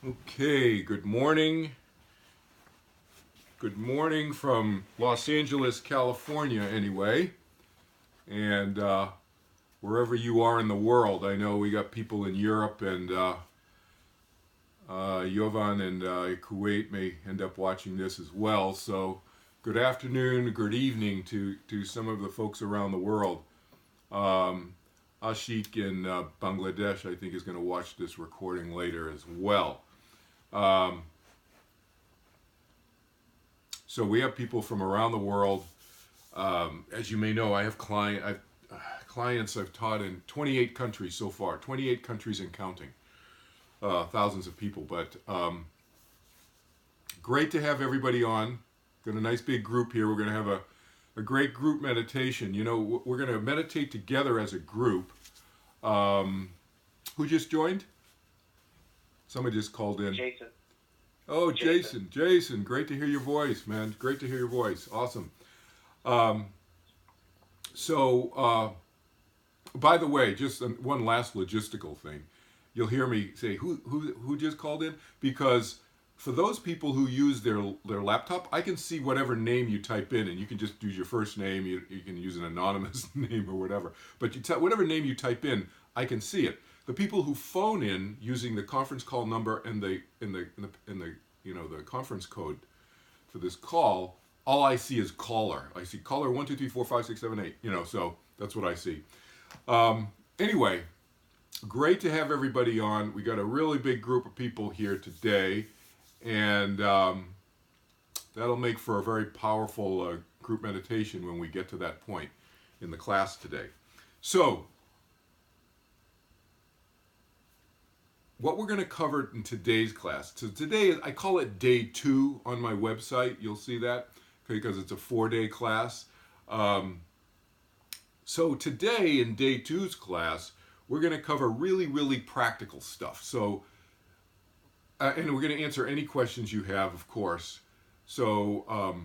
Okay, good morning. Good morning from Los Angeles, California, anyway. And wherever you are in the world, I know we got people in Europe, and Jovan and Kuwait may end up watching this as well. So, good afternoon, good evening to some of the folks around the world. Ashik in Bangladesh, I think, is going to watch this recording later as well. So we have people from around the world. As you may know, I have clients I've taught in 28 countries so far, 28 countries and counting, thousands of people. But great to have everybody on. Got a nice big group here. We're going to have a great group meditation. You know, we're going to meditate together as a group. Who just joined? Somebody just called in. Jason. Oh, Jason, great to hear your voice, man. Great to hear your voice. Awesome. By the way, just one last logistical thing. You'll hear me say, who just called in? Because for those people who use their laptop, I can see whatever name you type in, and you can just use your first name. You can use an anonymous name or whatever. But whatever name you type in, I can see it. The people who phone in using the conference call number and the conference code for this call, all I see is caller. I see caller 1 2 3 4 5 6 7 8. So that's what I see. Anyway, great to have everybody on. We got a really big group of people here today, and that'll make for a very powerful group meditation when we get to that point in the class today. So, what we're going to cover in today's class. So today, I call it day 2 on my website. You'll see that because it's a 4-day class. So today in day 2's class, we're going to cover really, really practical stuff. So, and we're going to answer any questions you have, of course. So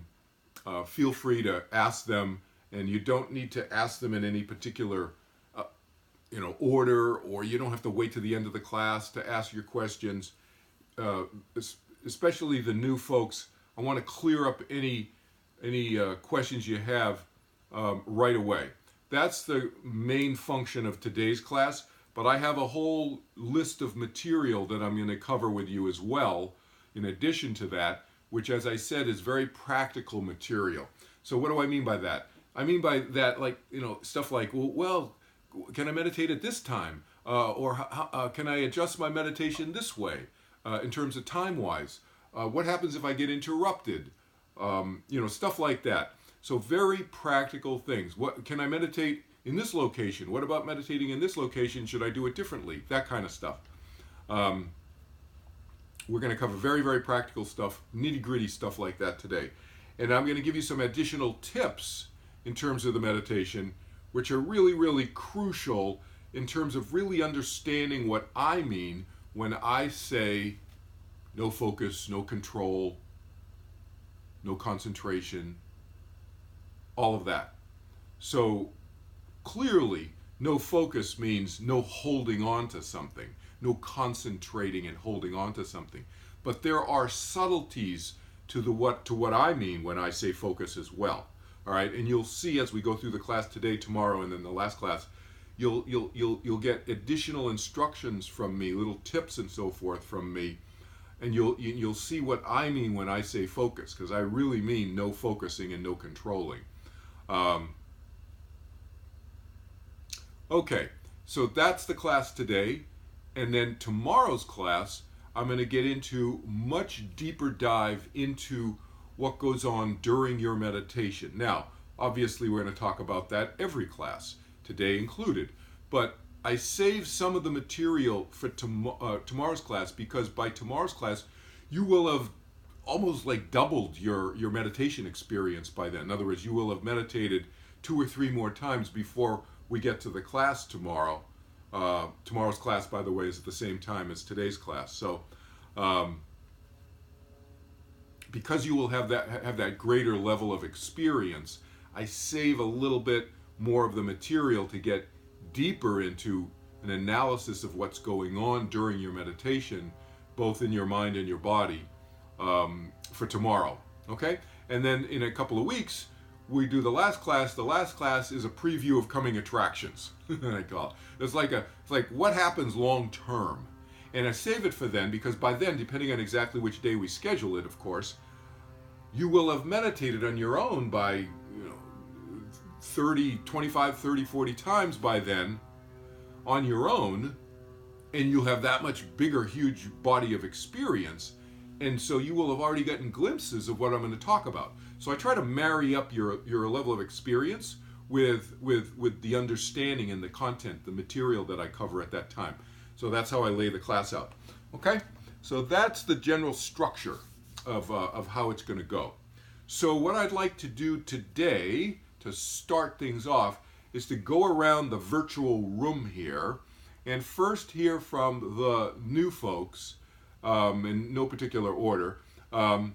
feel free to ask them, and you don't need to ask them in any particular order, or you don't have to wait to the end of the class to ask your questions. Especially the new folks, I want to clear up any questions you have right away. That's the main function of today's class, but I have a whole list of material that I'm going to cover with you as well, in addition to that, which, as I said, is very practical material. So what do I mean by that? I mean by that, stuff like, well, can I meditate at this time? Or can I adjust my meditation this way in terms of time-wise? What happens if I get interrupted? Stuff like that. So very practical things. What can I meditate in this location? What about meditating in this location? Should I do it differently? That kind of stuff. We're going to cover very, very practical stuff, nitty-gritty stuff like that today. And I'm going to give you some additional tips in terms of the meditation, which are really, really crucial in terms of really understanding what I mean when I say no focus, no control, no concentration, all of that. So clearly, no focus means no holding on to something, no concentrating and holding on to something. But there are subtleties to what I mean when I say focus as well. All right, and you'll see as we go through the class today, tomorrow, and then the last class, you'll get additional instructions from me, little tips and so forth from me, and you'll see what I mean when I say focus, because I really mean no focusing and no controlling. Okay, so that's the class today, and then tomorrow's class, I'm going to get into much deeper dive into what goes on during your meditation. Now, obviously we're going to talk about that every class, today included, but I saved some of the material for tomorrow's class, because by tomorrow's class you will have almost like doubled your meditation experience by then. In other words, you will have meditated 2 or 3 more times before we get to the class tomorrow. Tomorrow's class, by the way, is at the same time as today's class. So because you will have that greater level of experience, I save a little bit more of the material to get deeper into an analysis of what's going on during your meditation both in your mind and your body, for tomorrow. Okay? And then in a couple of weeks, we do the last class. The last class is a preview of coming attractions. I call it. It's like what happens long term. And I save it for then because by then, depending on exactly which day we schedule it, of course, you will have meditated on your own by 25, 30, 40 times by then on your own, and you'll have that much bigger, huge body of experience. And so you will have already gotten glimpses of what I'm going to talk about. So I try to marry up your level of experience with the understanding and the content, the material that I cover at that time. So that's how I lay the class out. Okay? So that's the general structure of how it's going to go. So what I'd like to do today to start things off is to go around the virtual room here and first hear from the new folks, in no particular order, the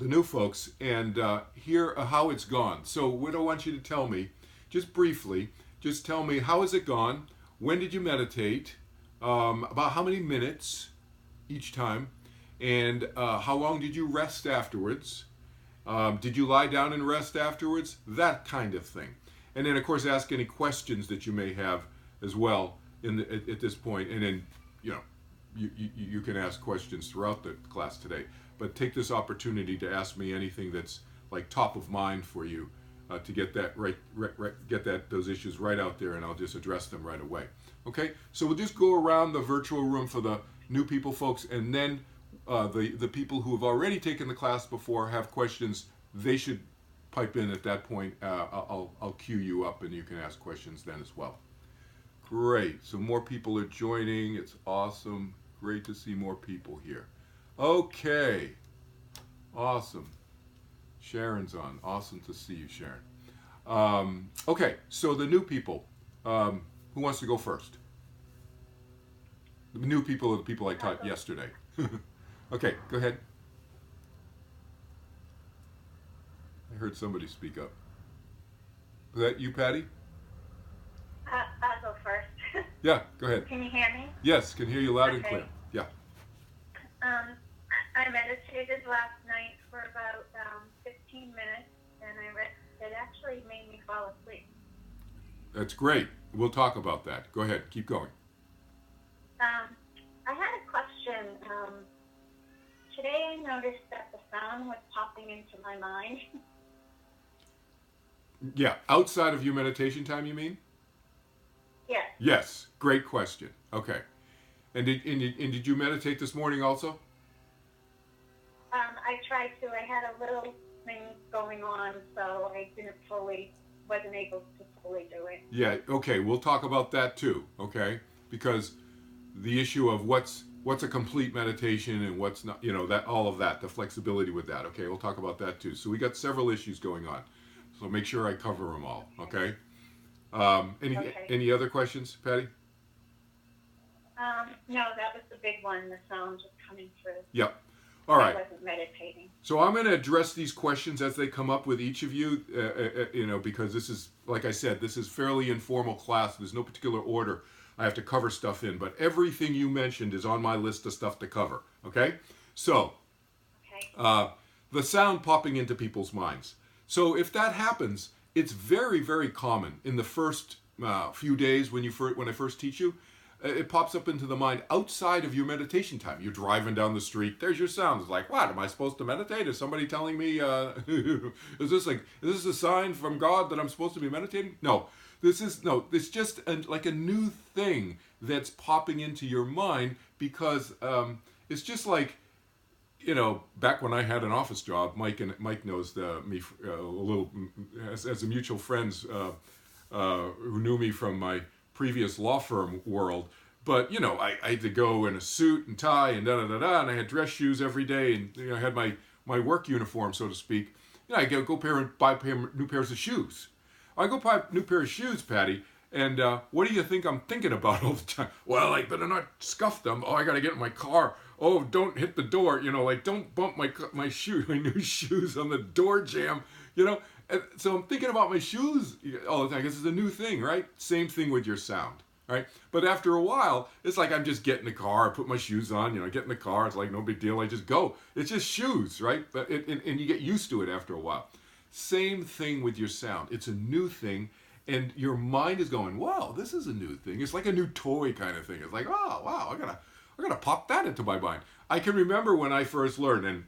new folks, and hear how it's gone. So what I want you to tell me, just briefly, just tell me how has it gone, when did you meditate, about how many minutes each time, and how long did you rest afterwards, did you lie down and rest afterwards, that kind of thing. And then of course ask any questions that you may have as well at this point, and then you can ask questions throughout the class today, but take this opportunity to ask me anything that's like top of mind for you, to get that those issues right out there, and I'll just address them right away. Okay, so we'll just go around the virtual room for the new people folks, and then the people who have already taken the class before have questions. They should pipe in at that point. I'll cue you up and you can ask questions then as well. Great, so more people are joining. It's awesome. Great to see more people here. Okay, awesome. Sharon's on. Awesome to see you, Sharon. Okay, so the new people. Who wants to go first? The new people are the people I taught yesterday. Okay, go ahead. I heard somebody speak up. Is that you, Patty? I'll go first. Yeah, go ahead. Can you hear me? Yes, can hear you loud and clear. Yeah. I meditated last night for about 15 minutes, and it actually made me fall asleep. That's great. We'll talk about that. Go ahead. Keep going. I had a question. Today I noticed that the sound was popping into my mind. Yeah, outside of your meditation time, you mean? Yes. Yes. Great question. Okay. And did you meditate this morning also? I tried to. I had a little thing going on, so I wasn't able to fully do it. Yeah. Okay. We'll talk about that too. Okay. Because the issue of what's a complete meditation and what's not, that all of that, the flexibility with that. Okay. We'll talk about that too. So we got several issues going on. So make sure I cover them all. Okay. Any other questions, Patty? No, that was the big one. The sound just coming through. Yep. All right. I wasn't meditating. So I'm going to address these questions as they come up with each of you, because this is, like I said, this is fairly informal class. There's no particular order I have to cover stuff in, but everything you mentioned is on my list of stuff to cover. Okay? So, the sound popping into people's minds. So if that happens, it's very, very common in the first few days when I first teach you. It pops up into the mind outside of your meditation time. You're driving down the street. There's your sound. It's like, what? Am I supposed to meditate? Is somebody telling me? Is this a sign from God that I'm supposed to be meditating? No. It's just like a new thing that's popping into your mind because it's just like, back when I had an office job. Mike knows me a little as a mutual friends who knew me from my previous law firm world, but I had to go in a suit and tie and and I had dress shoes every day, and I had my work uniform, so to speak. I go buy new pairs of shoes. I go buy a new pair of shoes, Patty, and what do you think I'm thinking about all the time? Well, I better not scuff them. Oh, I got to get in my car. Oh, don't hit the door. Don't bump my new shoes on the door jamb. And so I'm thinking about my shoes all the time because it's a new thing, right? Same thing with your sound. right? But after a while, it's like I'm just getting in the car, I put my shoes on, get in the car, it's like no big deal, I just go. It's just shoes, right? But and you get used to it after a while. Same thing with your sound. It's a new thing, and your mind is going, wow, this is a new thing. It's like a new toy kind of thing. It's like, oh, wow, I gotta pop that into my mind. I can remember when I first learned, and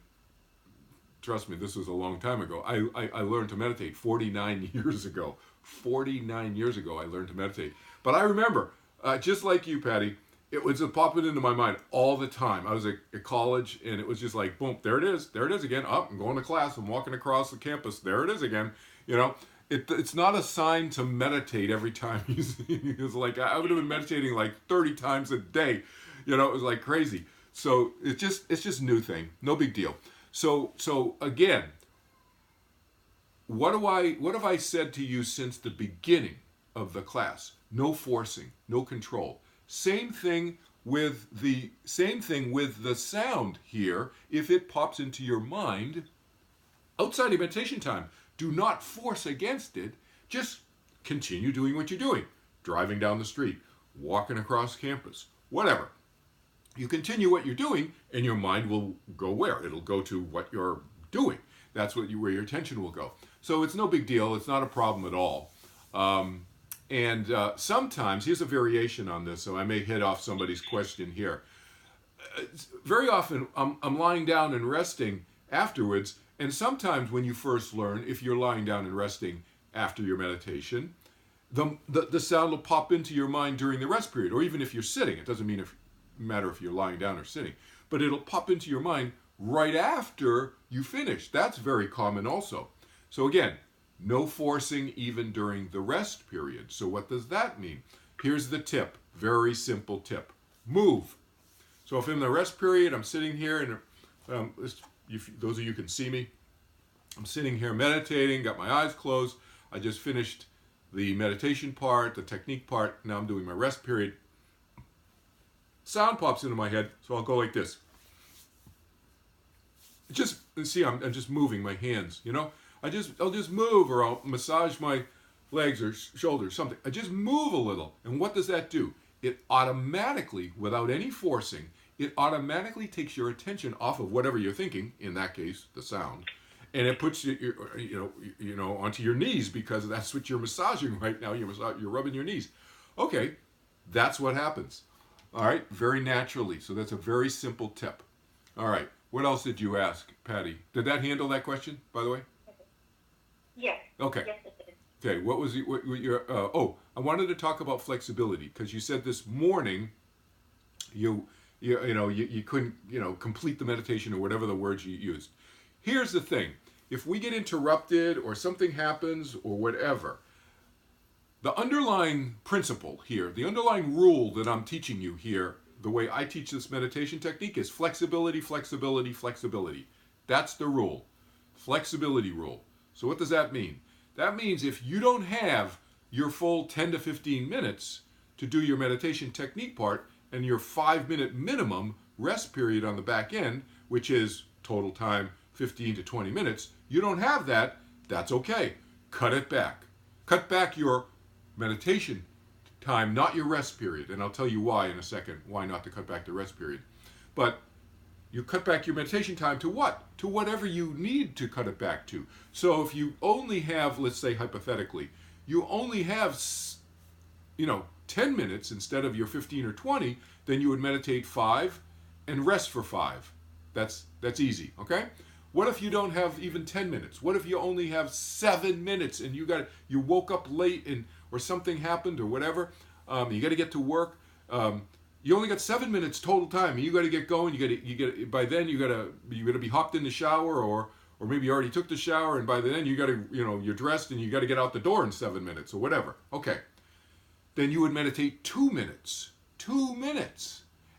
trust me, this was a long time ago. I learned to meditate 49 years ago. 49 years ago, I learned to meditate. But I remember, just like you, Patty, it was just popping into my mind all the time. I was at college, and it was just like, boom, there it is again. I'm going to class. I'm walking across the campus. There it is again. It's not a sign to meditate every time you see. It's like I would have been meditating like 30 times a day. It was like crazy. So it's just new thing. No big deal. So again, what have I said to you since the beginning of the class? No forcing, no control. Same thing with the sound here. If it pops into your mind outside of meditation time, do not force against it. Just continue doing what you're doing. Driving down the street, walking across campus, whatever. You continue what you're doing, and your mind will go where? It'll go to what you're doing. That's where your attention will go. So it's no big deal. It's not a problem at all. Sometimes, here's a variation on this, so I may hit off somebody's question here. Very often, I'm lying down and resting afterwards, and sometimes when you first learn, if you're lying down and resting after your meditation, the sound will pop into your mind during the rest period, or even if you're sitting. It doesn't matter if you're lying down or sitting, but it'll pop into your mind right after you finish. That's very common also. So again, no forcing even during the rest period. So what does that mean? Here's the tip, very simple tip. Move. So if in the rest period, I'm sitting here, and those of you can see me, I'm sitting here meditating, got my eyes closed. I just finished the meditation part, the technique part. Now I'm doing my rest period. Sound pops into my head, so I'll go like this. I'm just moving my hands, I'll just move, or I'll massage my legs or shoulders, something. I just move a little. And what does that do? It automatically, without any forcing, it automatically takes your attention off of whatever you're thinking, in that case, the sound, and it puts you onto your knees, because that's what you're massaging right now. You're rubbing your knees. Okay, that's what happens. All right, very naturally. So that's a very simple tip. All right, what else did you ask, Patty? Did that handle that question, by the way? Yes. Okay. Yes, it did. Okay, what was your I wanted to talk about flexibility, because you said this morning you couldn't complete the meditation, or whatever the words you used. Here's the thing. If we get interrupted or something happens or whatever, the underlying principle here, the underlying rule that I'm teaching you here, the way I teach this meditation technique, is flexibility, flexibility, flexibility. That's the rule. Flexibility rule. So what does that mean? That means if you don't have your full 10 to 15 minutes to do your meditation technique part, and your 5-minute minimum rest period on the back end, which is total time 15 to 20 minutes, you don't have that, that's okay. Cut it back. Cut back your meditation time, not your rest period. And I'll tell you why in a second, why not to cut back the rest period. But you cut back your meditation time to what? To whatever you need to cut it back to. So if you only have, let's say hypothetically, you only have 10 minutes instead of your 15 or 20, then you would meditate 5 and rest for 5. That's easy, okay? What if you don't have even 10 minutes? What if you only have 7 minutes and you woke up late or something happened or whatever? You got to get to work. You only got 7 minutes total time. You got to get going. By then you got to be hopped in the shower, or maybe you already took the shower, and by then you got to you're dressed and you got to get out the door in 7 minutes or whatever. Okay. Then you would meditate 2 minutes,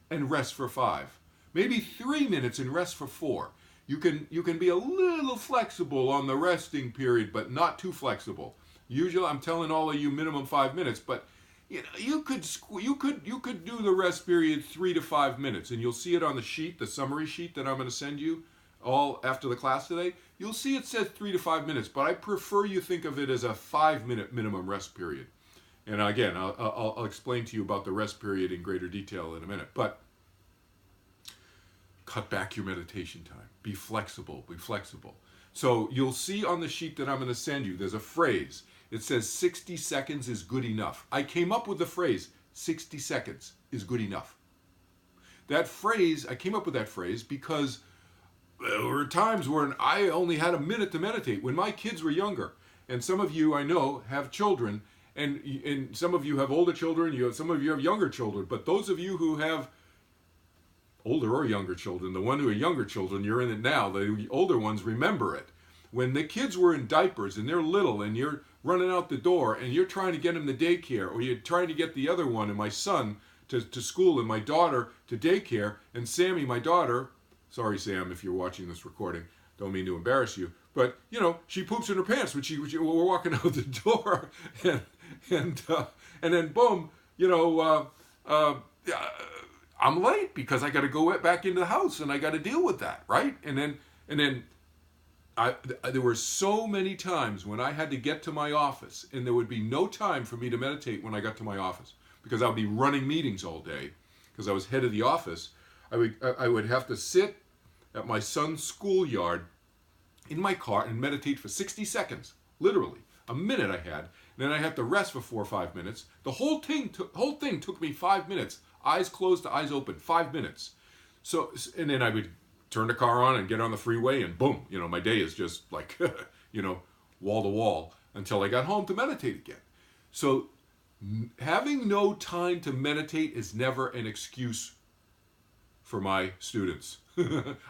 and rest for 5. Maybe 3 minutes and rest for 4. You can be a little flexible on the resting period, but not too flexible. Usually, I'm telling all of you minimum 5 minutes, but you could do the rest period 3 to 5 minutes, and you'll see it on the sheet, the summary sheet that I'm going to send you all after the class today. You'll see it says 3 to 5 minutes, but I prefer you think of it as a 5-minute minimum rest period. And again, I'll explain to you about the rest period in greater detail in a minute. But cut back your meditation time. Be flexible. Be flexible. So you'll see on the sheet that I'm going to send you, there's a phrase. It says 60 seconds is good enough. I came up with the phrase 60 seconds is good enough. That phrase, I came up with that phrase because there were times when I only had a minute to meditate when my kids were younger. And some of you I know have children, and some of you have older children, some of you have younger children. But those of you who have older or younger children, the one who are younger children, you're in it now. The older ones remember it. When the kids were in diapers and they're little and you're running out the door and you're trying to get them to daycare, or you're trying to get the other one and my son to school and my daughter to daycare, and Sammy, my daughter, sorry Sam if you're watching this recording, don't mean to embarrass you, but she poops in her pants when we're walking out the door, and then boom, I'm late because I got to go back into the house and I got to deal with that, right? And then there were so many times when I had to get to my office and there would be no time for me to meditate when I got to my office because I would be running meetings all day because I was head of the office. I would have to sit at my son's schoolyard in my car and meditate for 60 seconds, literally a minute I had. And then I had to rest for 4 or 5 minutes. The whole thing took me 5 minutes. Eyes closed to eyes open, 5 minutes. So, and then I would turn the car on and get on the freeway and boom, my day is just like, wall to wall until I got home to meditate again. So having no time to meditate is never an excuse for my students.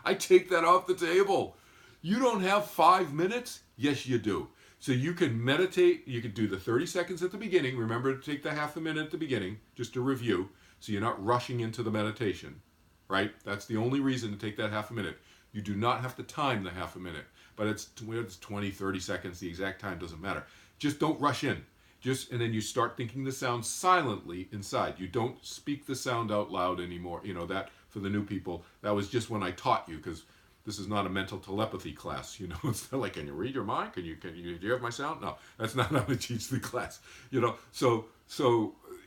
I take that off the table. You don't have 5 minutes? Yes, you do. So you can meditate, you can do the 30 seconds at the beginning. Remember to take the half a minute at the beginning, just to review. So you're not rushing into the meditation, right? That's the only reason to take that half a minute. You do not have to time the half a minute, but it's 20, 30 seconds. The exact time doesn't matter. Just don't rush in. And then you start thinking the sound silently inside. You don't speak the sound out loud anymore. That for the new people, that was just when I taught you, because this is not a mental telepathy class. It's not like, can you read your mind? Do you have my sound? No, that's not how I teach the class. So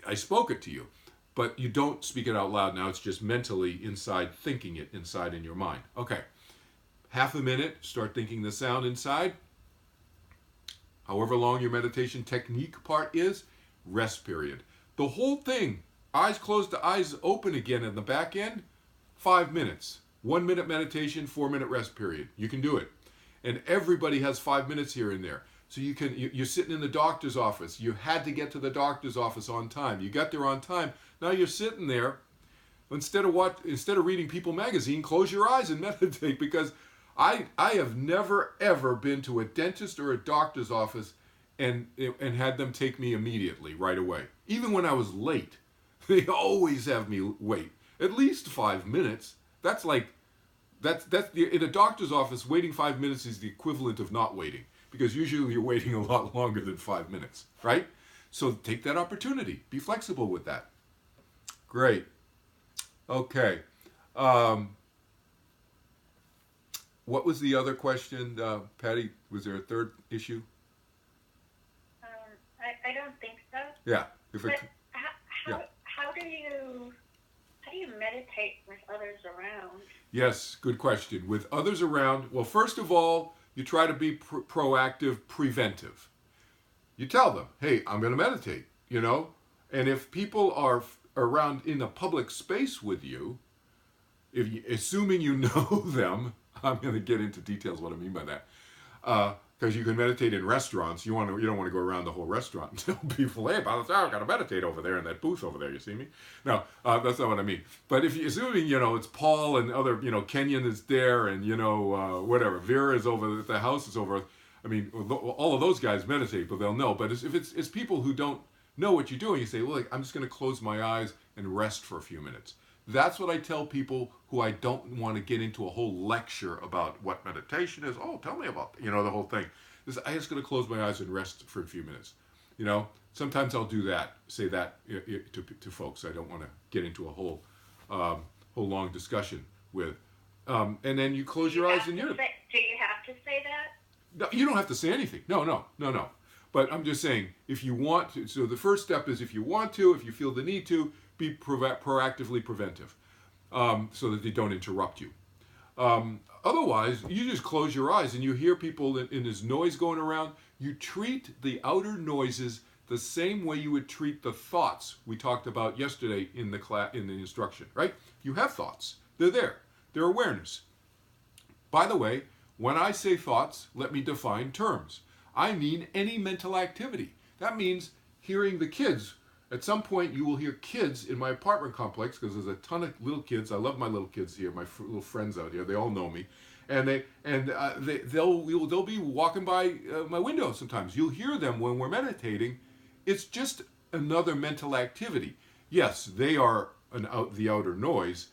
I spoke it to you. But you don't speak it out loud now. It's just mentally inside, thinking it inside in your mind. Okay. Half a minute, start thinking the sound inside. However long your meditation technique part is, rest period. The whole thing, eyes closed to eyes open again in the back end, 5 minutes. 1 minute meditation, 4 minute rest period. You can do it. And everybody has 5 minutes here and there. So you're sitting in the doctor's office. You had to get to the doctor's office on time. You got there on time. Now you're sitting there. Instead of reading People magazine, close your eyes and meditate, because I have never ever been to a dentist or a doctor's office and had them take me immediately right away. Even when I was late, they always have me wait at least 5 minutes. That's in a doctor's office, waiting 5 minutes is the equivalent of not waiting, because usually you're waiting a lot longer than 5 minutes, right? So take that opportunity. Be flexible with that. Great. Okay. What was the other question, Patty? Was there a third issue? I don't think so. Yeah. How do you meditate with others around? Yes, good question. With others around, well, first of all, you try to be proactive, preventive. You tell them, hey, I'm going to meditate, And if people are around in a public space with you, assuming you know them, I'm going to get into details what I mean by that. Because you can meditate in restaurants. You don't want to go around the whole restaurant and tell people, hey, by the time I've got to meditate over there in that booth over there, you see me? No, that's not what I mean. But if you assuming, it's Paul and other, Kenyon is there, and, whatever, Vera is over, the house is over. I mean, all of those guys meditate, but they'll know. But if it's people who don't know what you're doing, you say, well, I'm just going to close my eyes and rest for a few minutes. That's what I tell people who I don't want to get into a whole lecture about what meditation is. Oh, tell me about, the whole thing. I'm just going to close my eyes and rest for a few minutes. Sometimes I'll do that, say that to folks. I don't want to get into a whole long discussion with. And then you close your eyes and you're. Do you have to say that? No, you don't have to say anything. No. But I'm just saying, if you want to, so the first step is if you want to, if you feel the need to, be proactively preventive, so that they don't interrupt you. Otherwise, you just close your eyes and you hear people in this noise going around. You treat the outer noises the same way you would treat the thoughts we talked about yesterday in the class, in the instruction, right? You have thoughts. They're there. They're awareness. By the way, when I say thoughts, let me define terms. I mean any mental activity. That means hearing the kids. At some point, you will hear kids in my apartment complex, because there's a ton of little kids. I love my little kids here, my little friends out here. They all know me, and they'll be walking by my window sometimes. You'll hear them when we're meditating. It's just another mental activity. Yes, they are the outer noise,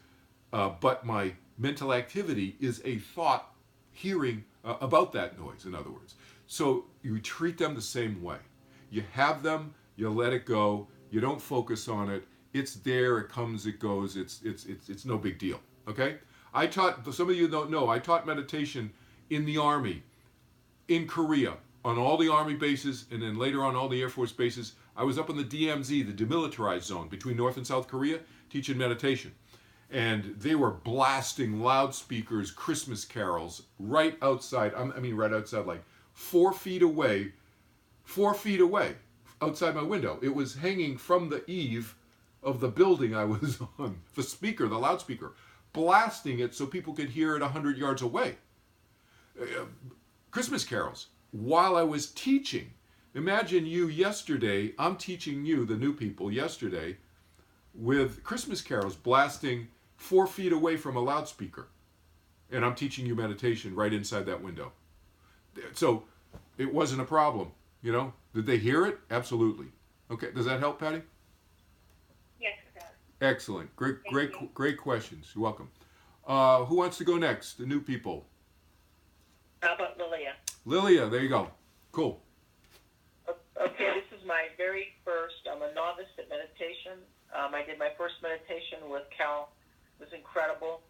but my mental activity is a thought hearing about that noise, in other words. So you treat them the same way. You have them, you let it go, you don't focus on it. It's there, it comes, it goes, it's no big deal, okay? I taught, some of you don't know, I taught meditation in the Army, in Korea, on all the Army bases, and then later on all the Air Force bases. I was up in the DMZ, the demilitarized zone, between North and South Korea, teaching meditation. And they were blasting loudspeakers, Christmas carols, right outside, right outside, like 4 feet away, outside my window. It was hanging from the eave of the building I was on, the loudspeaker, blasting it so people could hear it 100 yards away. Christmas carols, while I was teaching. Imagine you yesterday, I'm teaching you, the new people, yesterday, with Christmas carols blasting 4 feet away from a loudspeaker. And I'm teaching you meditation right inside that window. So it wasn't a problem, you know? Did they hear it? Absolutely. Okay, does that help, Patty? Yes, it does. Excellent. Great questions. You're welcome. Who wants to go next? The new people. How about Lilia? Lilia, there you go. Cool. Okay, this is my very first, I'm a novice at meditation. I did my first meditation with Cal. It was incredible.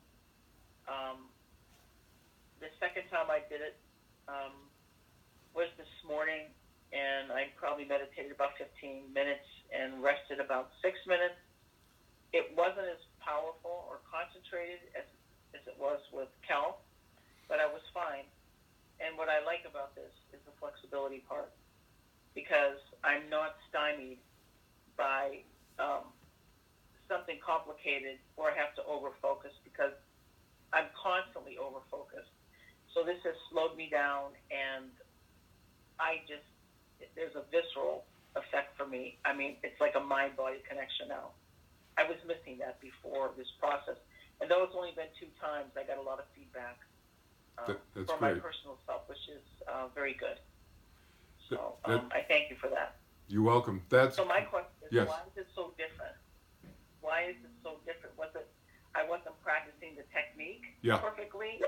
The second time I did it was this morning, and I probably meditated about 15 minutes and rested about 6 minutes. It wasn't as powerful or concentrated as it was with Cal, but I was fine. And what I like about this is the flexibility part, because I'm not stymied by something complicated or I have to over-focus, because I'm constantly over-focused. So this has slowed me down, and there's a visceral effect for me. I mean, it's like a mind-body connection now. I was missing that before this process. And though it's only been 2 times, I got a lot of feedback that's for great. my personal self, which is very good. So I thank you for that. You're welcome. So my question is, yes. Why is it so different? Why is it so different? I wasn't practicing the technique perfectly,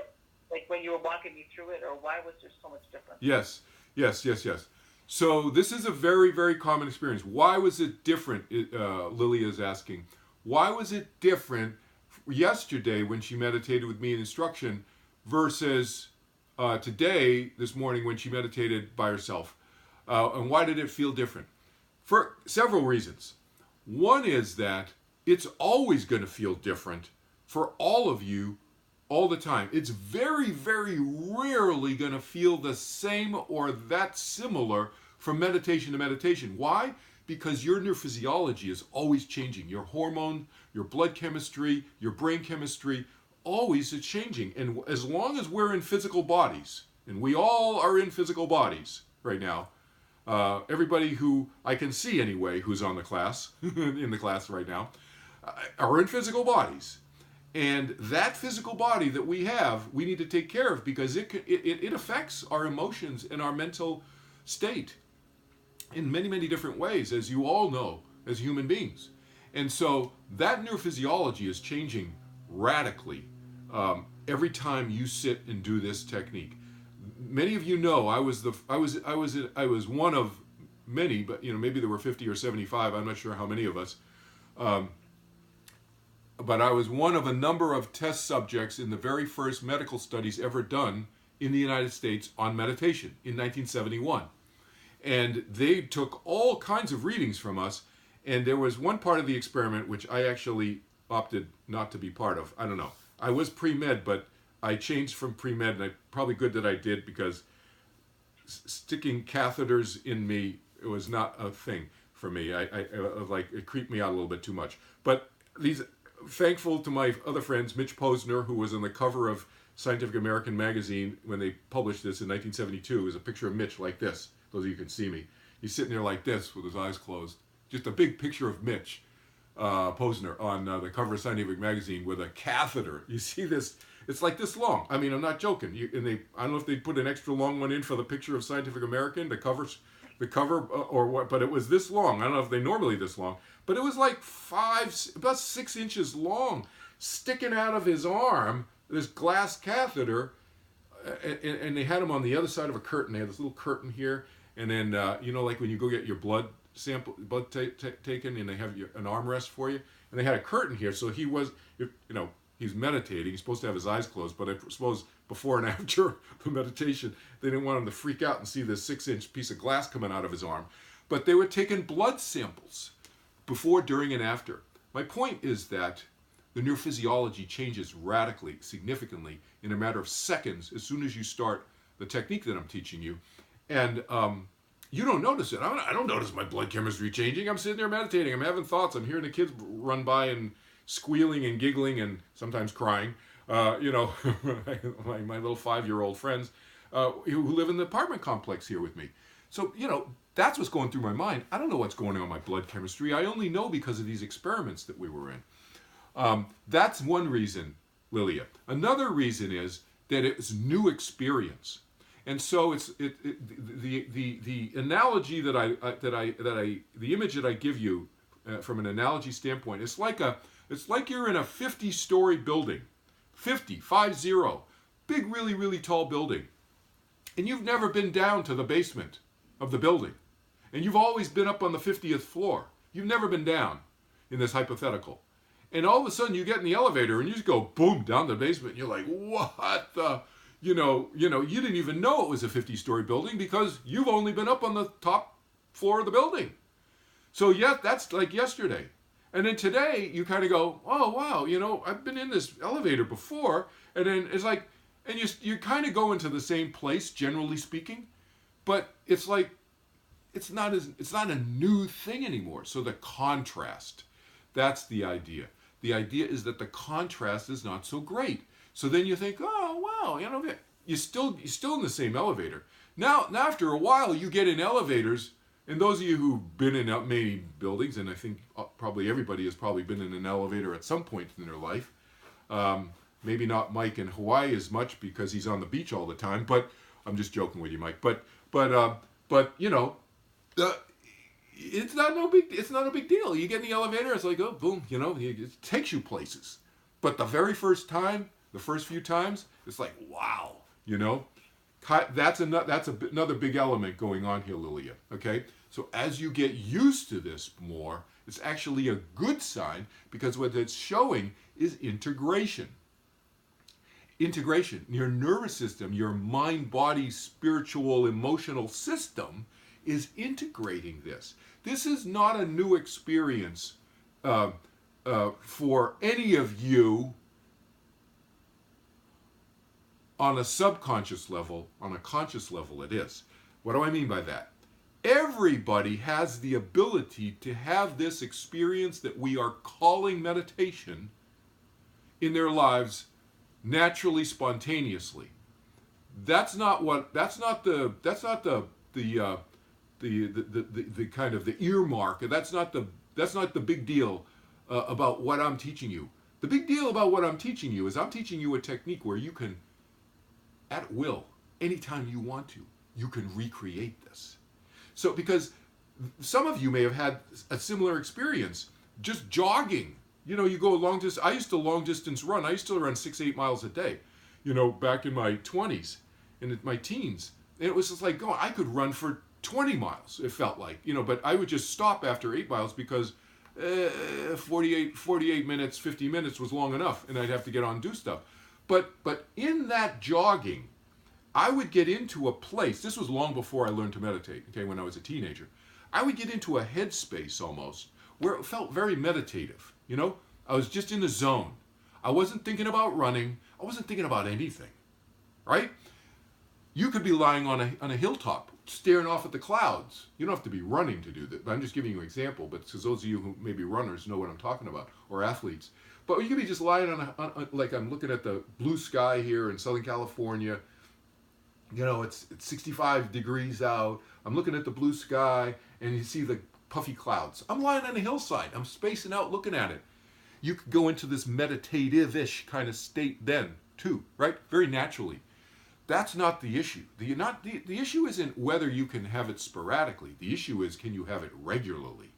like when you were walking me through it, or why was there so much difference? Yes. So this is a very, very common experience. Why was it different, Lilia is asking. Why was it different yesterday when she meditated with me in instruction versus today, this morning, when she meditated by herself? And why did it feel different? For several reasons. One is that it's always going to feel different for all of you all the time. It's very, very rarely going to feel the same or that similar from meditation to meditation. Why? Because your neurophysiology is always changing. Your hormone, your blood chemistry, your brain chemistry, always is changing. And as long as we're in physical bodies, and we all are in physical bodies right now, everybody who I can see anyway who's on the class, in the class right now, are in physical bodies. And that physical body that we have, we need to take care of, because it affects our emotions and our mental state in many, many different ways, as you all know, as human beings. And so that neurophysiology is changing radically every time you sit and do this technique. Many of you know I was one of many, but maybe there were 50 or 75. I'm not sure how many of us. But I was one of a number of test subjects in the very first medical studies ever done in the United States on meditation in 1971. And they took all kinds of readings from us. And there was one part of the experiment which I actually opted not to be part of. I don't know. I was pre-med, but I changed from pre-med, and probably good that I did, because sticking catheters in me, it was not a thing for me. I like, it creeped me out a little bit too much. But thankful to my other friends, Mitch Posner, who was on the cover of Scientific American magazine when they published this in 1972, is a picture of Mitch like this. Those of you can see me. He's sitting there like this with his eyes closed. Just a big picture of Mitch Posner on the cover of Scientific magazine with a catheter. You see this? It's like this long. I mean, I'm not joking. I don't know if they put an extra long one in for the picture of Scientific American, the cover, or what, but it was this long. I don't know if they normally this long, but it was like about 6 inches long, sticking out of his arm, this glass catheter, and they had him on the other side of a curtain. They had this little curtain here, and then, like when you go get your blood taken, and they have an armrest for you, and they had a curtain here, so he was, he's meditating. He's supposed to have his eyes closed, but I suppose before and after the meditation, they didn't want him to freak out and see this 6-inch piece of glass coming out of his arm. But they were taking blood samples before, during, and after. My point is that the neurophysiology changes radically, significantly, in a matter of seconds as soon as you start the technique that I'm teaching you. And you don't notice it. I don't notice my blood chemistry changing. I'm sitting there meditating. I'm having thoughts. I'm hearing the kids run by and squealing and giggling and sometimes crying. My little 5-year-old friends who live in the apartment complex here with me. So, that's what's going through my mind. I don't know what's going on in my blood chemistry. I only know because of these experiments that we were in. That's one reason, Lilia. Another reason is that it's new experience. And so the analogy the image that I give you from an analogy standpoint, it's like you're in a 50-story building, 50, big, really, really tall building, and you've never been down to the basement of the building, and you've always been up on the 50th floor. You've never been down in this hypothetical, and all of a sudden you get in the elevator and you just go boom down the basement. And you're like, what the? You didn't even know it was a 50-story building because you've only been up on the top floor of the building. So yeah, that's like yesterday. And then today you kind of go, oh wow, I've been in this elevator before, and then it's like, and you kind of go into the same place, generally speaking, but it's like it's not a new thing anymore. So the contrast, that's the idea. The idea is that the contrast is not so great. So then you think, oh wow, you're still in the same elevator. Now after a while, you get in elevators, and those of you who've been in many buildings, and I think probably everybody has probably been in an elevator at some point in their life. Maybe not Mike in Hawaii as much because he's on the beach all the time. But I'm just joking with you, Mike. But it's not a big deal. You get in the elevator, it's like, oh boom, it takes you places. But the very first time. The first few times, it's like, wow, that's another big element going on here, Lilia, okay? So as you get used to this more, it's actually a good sign, because what it's showing is integration. Integration. Your nervous system, your mind, body, spiritual, emotional system is integrating this. This is not a new experience for any of you on a subconscious level. On a conscious level, it is. What do I mean by that? Everybody has the ability to have this experience that we are calling meditation in their lives naturally, spontaneously. That's not the kind of the earmark. That's not the big deal about what I'm teaching you. The big deal about what I'm teaching you is I'm teaching you a technique where you can, at will, anytime you want to, you can recreate this. So, because some of you may have had a similar experience, just jogging. You go a long distance. I used to long distance run. I used to run 6-8 miles a day, back in my 20s and in my teens. And it was just like, I could run for 20 miles, it felt like, but I would just stop after 8 miles because 48 minutes, 50 minutes was long enough, and I'd have to get on and do stuff. But in that jogging, I would get into a place, this was long before I learned to meditate, okay, when I was a teenager. I would get into a headspace almost where it felt very meditative, you know? I was just in the zone. I wasn't thinking about running. I wasn't thinking about anything, right? You could be lying on a hilltop, staring off at the clouds. You don't have to be running to do that. I'm just giving you an example, but because those of you who may be runners know what I'm talking about, or athletes. But you could be just lying on like I'm looking at the blue sky here in Southern California. You know, it's 65 degrees out. I'm looking at the blue sky, and you see the puffy clouds. I'm lying on a hillside. I'm spacing out looking at it. You could go into this meditative-ish kind of state then, too, right? Very naturally. That's not the issue. The issue isn't whether you can have it sporadically. The issue is, can you have it regularly?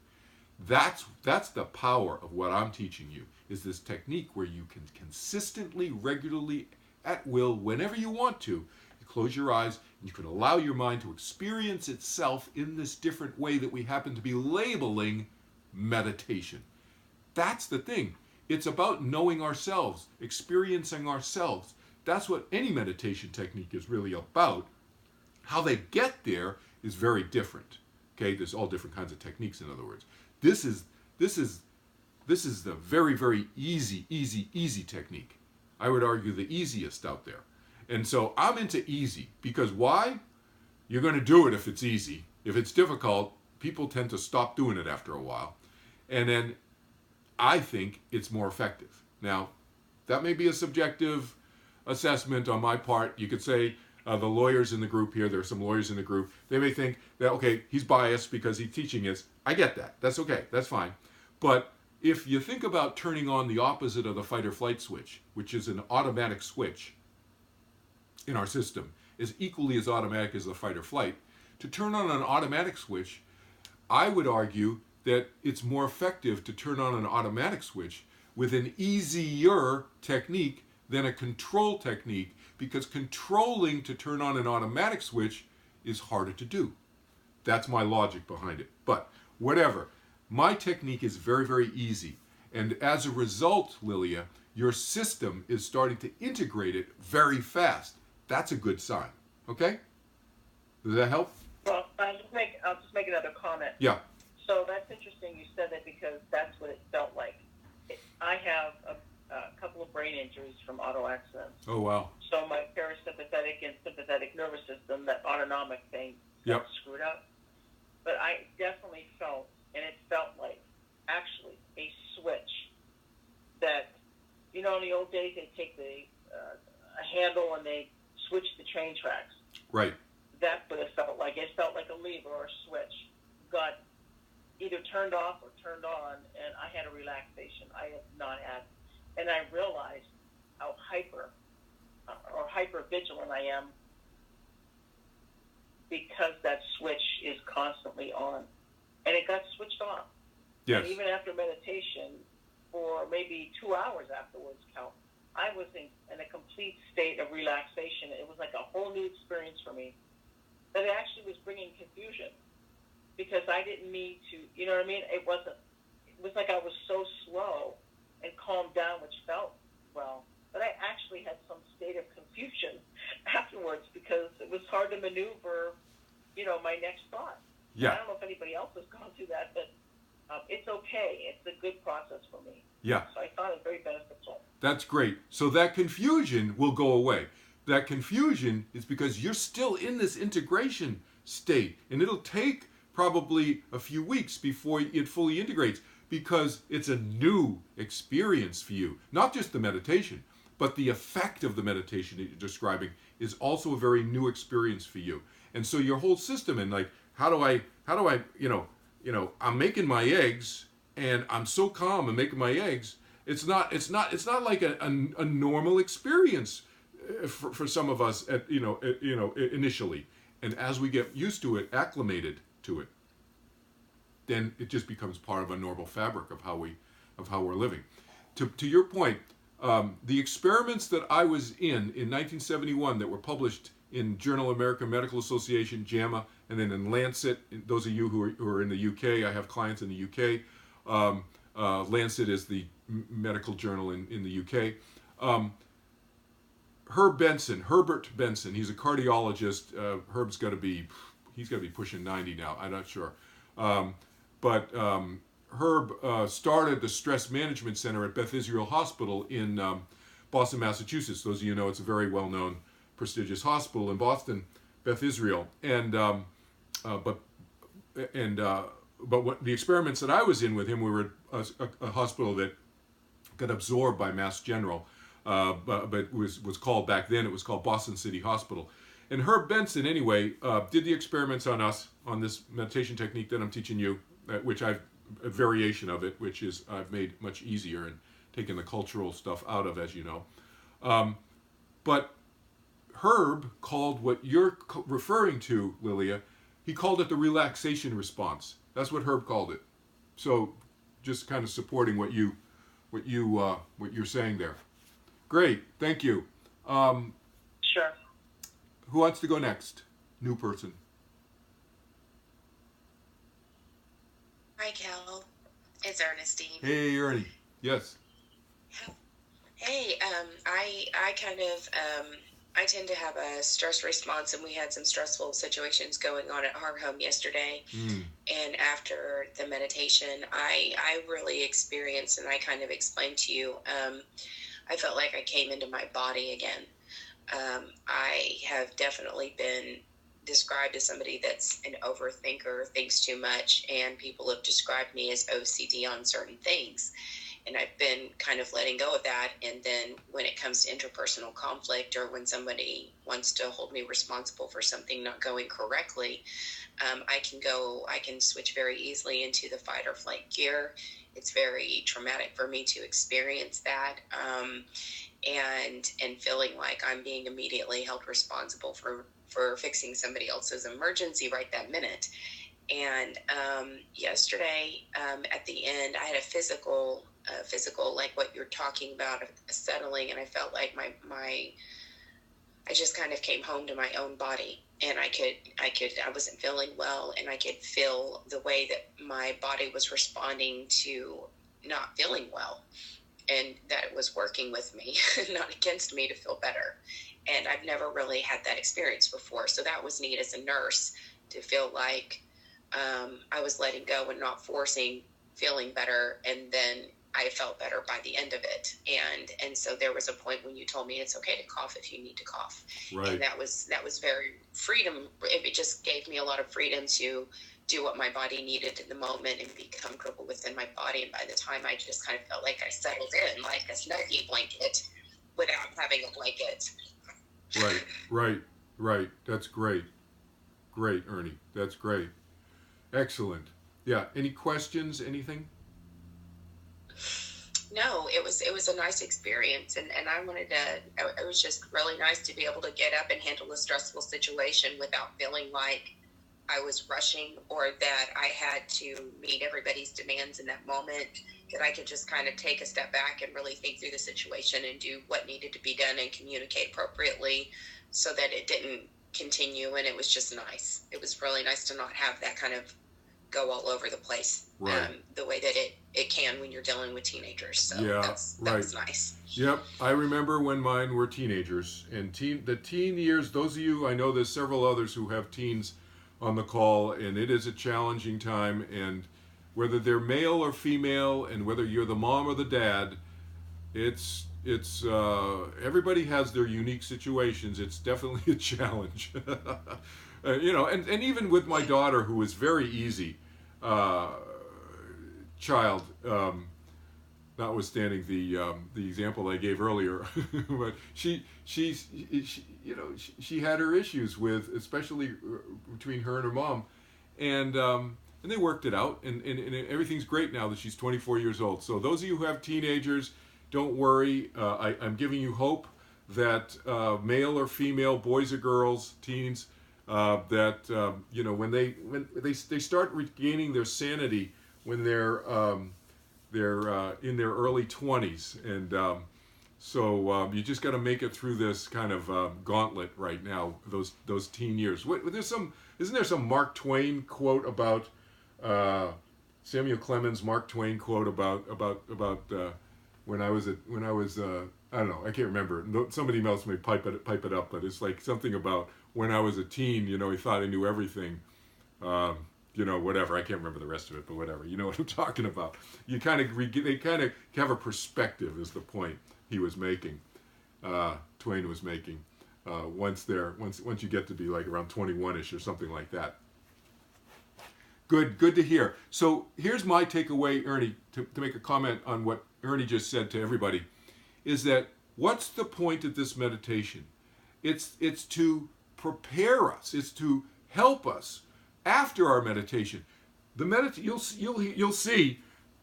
That's the power of what I'm teaching you, is this technique where you can consistently, regularly, at will, whenever you want to, you close your eyes and you can allow your mind to experience itself in this different way that we happen to be labeling meditation. That's the thing. It's about knowing ourselves, experiencing ourselves. That's what any meditation technique is really about. How they get there is very different. Okay, there's all different kinds of techniques, in other words. This is the very, very easy technique. I would argue the easiest out there. And so I'm into easy because why? You're going to do it if it's easy. If it's difficult, people tend to stop doing it after a while. And then I think it's more effective. Now, that may be a subjective assessment on my part. You could say the lawyers in the group here, there are some lawyers in the group, they may think that, okay, he's biased because he's teaching us. I get that. That's okay. That's fine. But if you think about turning on the opposite of the fight or flight switch, which is an automatic switch in our system, is equally as automatic as the fight or flight, to turn on an automatic switch, I would argue that it's more effective to turn on an automatic switch with an easier technique than a control technique, because controlling to turn on an automatic switch is harder to do. That's my logic behind it. But whatever, my technique is very, very easy. And as a result, Lilia, your system is starting to integrate it very fast. That's a good sign. Okay? Does that help? Well, I'll just make another comment. Yeah. So that's interesting you said that, because that's what it felt like. I have a couple of brain injuries from auto accidents. Oh, wow. So my parasympathetic and sympathetic nervous system, that autonomic thing, Yep. screwed up. But I definitely felt, and it felt like actually a switch that, you know, in the old days they'd take a handle and they switch the train tracks. Right. That's what it felt like. It felt like a lever or a switch got either turned off or turned on, and I had a relaxation I have not had. And I realized how hyper vigilant I am, because that switch is constantly on. And it got switched off. Yes. And even after meditation, for maybe 2 hours afterwards, Cal, I was in a complete state of relaxation. It was like a whole new experience for me. That it actually was bringing confusion, because I didn't need to, you know what I mean? It was like I was so slow and calmed down, which felt well, but I actually had some state of confusion afterwards, because it was hard to maneuver, you know, my next thought. Yeah. I don't know if anybody else has gone through that, but it's okay. It's a good process for me. Yeah. So I found it very beneficial. That's great. So that confusion will go away. That confusion is because you're still in this integration state, and it'll take probably a few weeks before it fully integrates, because it's a new experience for you. Not just the meditation, but the effect of the meditation that you're describing is also a very new experience for you. And so your whole system, and like, how do I, you know, I'm making my eggs, and I'm so calm and making my eggs. It's not like a normal experience for some of us initially. And as we get used to it, acclimated to it, then it just becomes part of a normal fabric of how we're living. To your point, the experiments that I was in 1971 that were published in Journal of American Medical Association, JAMA, and then in Lancet. Those of you who are in the UK, I have clients in the UK. Lancet is the medical journal in the UK. Herbert Benson. He's a cardiologist. He's got to be pushing 90 now. I'm not sure. But Herb started the Stress Management Center at Beth Israel Hospital in Boston, Massachusetts. Those of you know it's a very well-known, prestigious hospital in Boston, Beth Israel. But what the experiments that I was in with him, we were at a hospital that got absorbed by Mass General, but was called back then. It was called Boston City Hospital. And Herb Benson, anyway, did the experiments on us on this meditation technique that I'm teaching you, which I've a variation of it, which is I've made much easier and taken the cultural stuff out of, as you know. But Herb called what you're referring to, Lilia, he called it the relaxation response. That's what Herb called it. So, just kind of supporting what you're saying there. Great, thank you. Sure. Who wants to go next? New person. Hi, Cal. It's Ernestine. Hey, Ernie. Yes. Hey, I tend to have a stress response, and we had some stressful situations going on at our home yesterday. And after the meditation, I really experienced, and I kind of explained to you, I felt like I came into my body again. I have definitely been described as somebody that's an overthinker, thinks too much, and people have described me as OCD on certain things. And I've been kind of letting go of that. And then when it comes to interpersonal conflict, or when somebody wants to hold me responsible for something not going correctly, I can switch very easily into the fight or flight gear. It's very traumatic for me to experience that. And feeling like I'm being immediately held responsible for fixing somebody else's emergency right that minute. And yesterday, at the end, I had a physical, like what you're talking about, a settling, and I felt like I just kind of came home to my own body, and I wasn't feeling well, and I could feel the way that my body was responding to not feeling well, and that it was working with me, not against me, to feel better. And I've never really had that experience before. So that was neat as a nurse, to feel like I was letting go and not forcing feeling better. And then I felt better by the end of it. And so there was a point when you told me it's okay to cough if you need to cough. Right. And that was very freedom. It just gave me a lot of freedom to do what my body needed in the moment and be comfortable within my body. And by the time, I just kind of felt like I settled in like a snuggie blanket without having a blanket. Right. That's great. Great, Ernie. That's great. Excellent. Yeah. Any questions? Anything? No, it was a nice experience, and I wanted to. It was just really nice to be able to get up and handle a stressful situation without feeling like I was rushing, or that I had to meet everybody's demands in that moment. That I could just kind of take a step back and really think through the situation and do what needed to be done and communicate appropriately, so that it didn't continue. And it was just nice. It was really nice to not have that kind of go all over the place, right. The way that it can when you're dealing with teenagers. So yeah, that was nice. Yep, I remember when mine were teenagers, and the teen years. Those of you, I know there's several others who have teens on the call, and it is a challenging time. And whether they're male or female, and whether you're the mom or the dad, it's everybody has their unique situations. It's definitely a challenge. And even with my daughter, who is very easy child, notwithstanding the example I gave earlier, but she had her issues with, especially between her and her mom, and they worked it out, and everything's great now that she's 24 years old. So those of you who have teenagers, don't worry. I'm giving you hope that male or female, boys or girls, teens, that when they start regaining their sanity when they're in their early 20s, and so you just got to make it through this kind of gauntlet right now. Those teen years. Isn't there some Mark Twain quote about Samuel Clemens? Mark Twain quote about when I was I don't know. I can't remember. Somebody else may pipe it up, but it's like something about when I was a teen. You know, he thought he knew everything. You know, whatever. I can't remember the rest of it, but whatever. You know what I'm talking about. You kind of they kind of have a perspective, is the point he was making. Twain was making. Once you get to be like around 21ish or something like that. Good to hear. So here's my takeaway, Ernie, to make a comment on what Ernie just said to everybody, is that what's the point of this meditation? It's to prepare us. It's to help us after our meditation. You'll see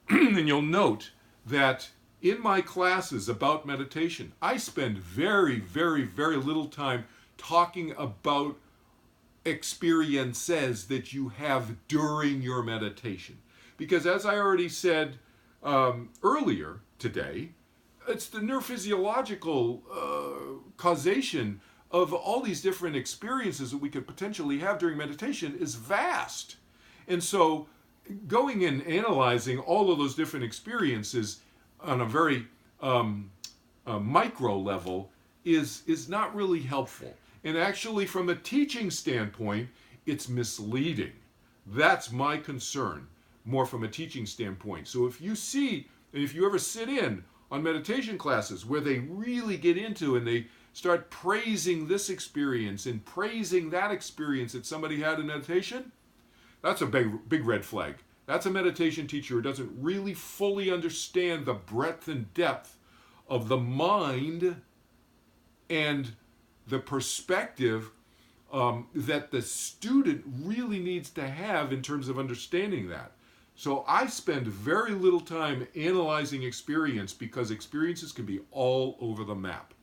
and you'll note that in my classes about meditation, I spend very, very, very little time talking about experiences that you have during your meditation. Because as I already said earlier today, it's the neurophysiological causation of all these different experiences that we could potentially have during meditation is vast. And so going and analyzing all of those different experiences on a very micro level is not really helpful. And actually, from a teaching standpoint, it's misleading. That's my concern, more from a teaching standpoint. So if you see, and if you ever sit in on meditation classes where they really get into and they start praising this experience and praising that experience that somebody had in meditation, that's a big red flag. That's a meditation teacher who doesn't really fully understand the breadth and depth of the mind and the perspective that the student really needs to have in terms of understanding that. So I spend very little time analyzing experience because experiences can be all over the map.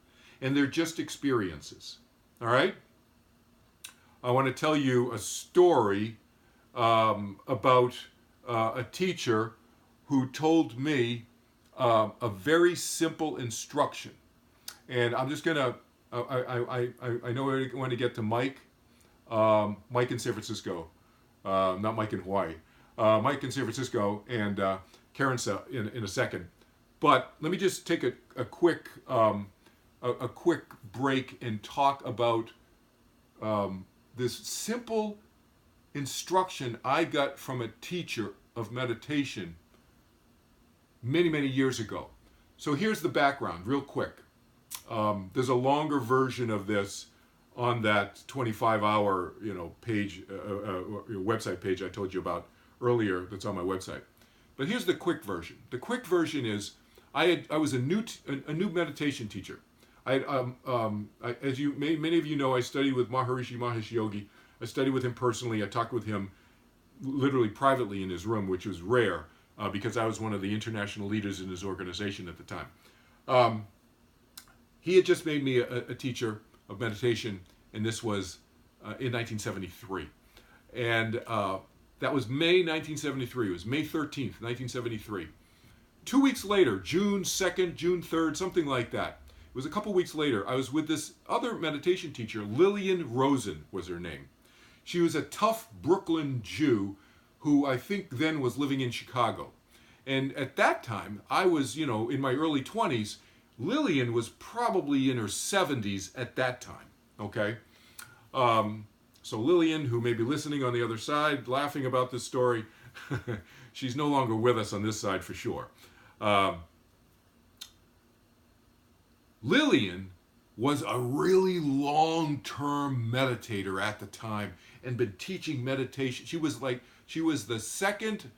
And they're just experiences. All right? I want to tell you a story about a teacher who told me a very simple instruction. And I'm just going to, I know I want to get to Mike. Mike in San Francisco. Not Mike in Hawaii. Mike in San Francisco and Karen in a second. But let me just take a quick break and talk about this simple instruction I got from a teacher of meditation many, many years ago. So here's the background, real quick. There's a longer version of this on that 25-hour, page, website page I told you about earlier. That's on my website. But here's the quick version. The quick version is I was a new meditation teacher. As many of you know, I studied with Maharishi Mahesh Yogi. I studied with him personally. I talked with him literally privately in his room, which was rare because I was one of the international leaders in his organization at the time. He had just made me a teacher of meditation, and this was in 1973. And that was May 1973. It was May 13th, 1973. 2 weeks later, June 2nd, June 3rd, something like that. It was a couple weeks later. I was with this other meditation teacher, Lillian Rosen was her name. She was a tough Brooklyn Jew who I think then was living in Chicago. And at that time, I was, in my early 20s. Lillian was probably in her 70s at that time, okay? So Lillian, who may be listening on the other side, laughing about this story, she's no longer with us on this side for sure. Lillian was a really long-term meditator at the time and been teaching meditation. She was the second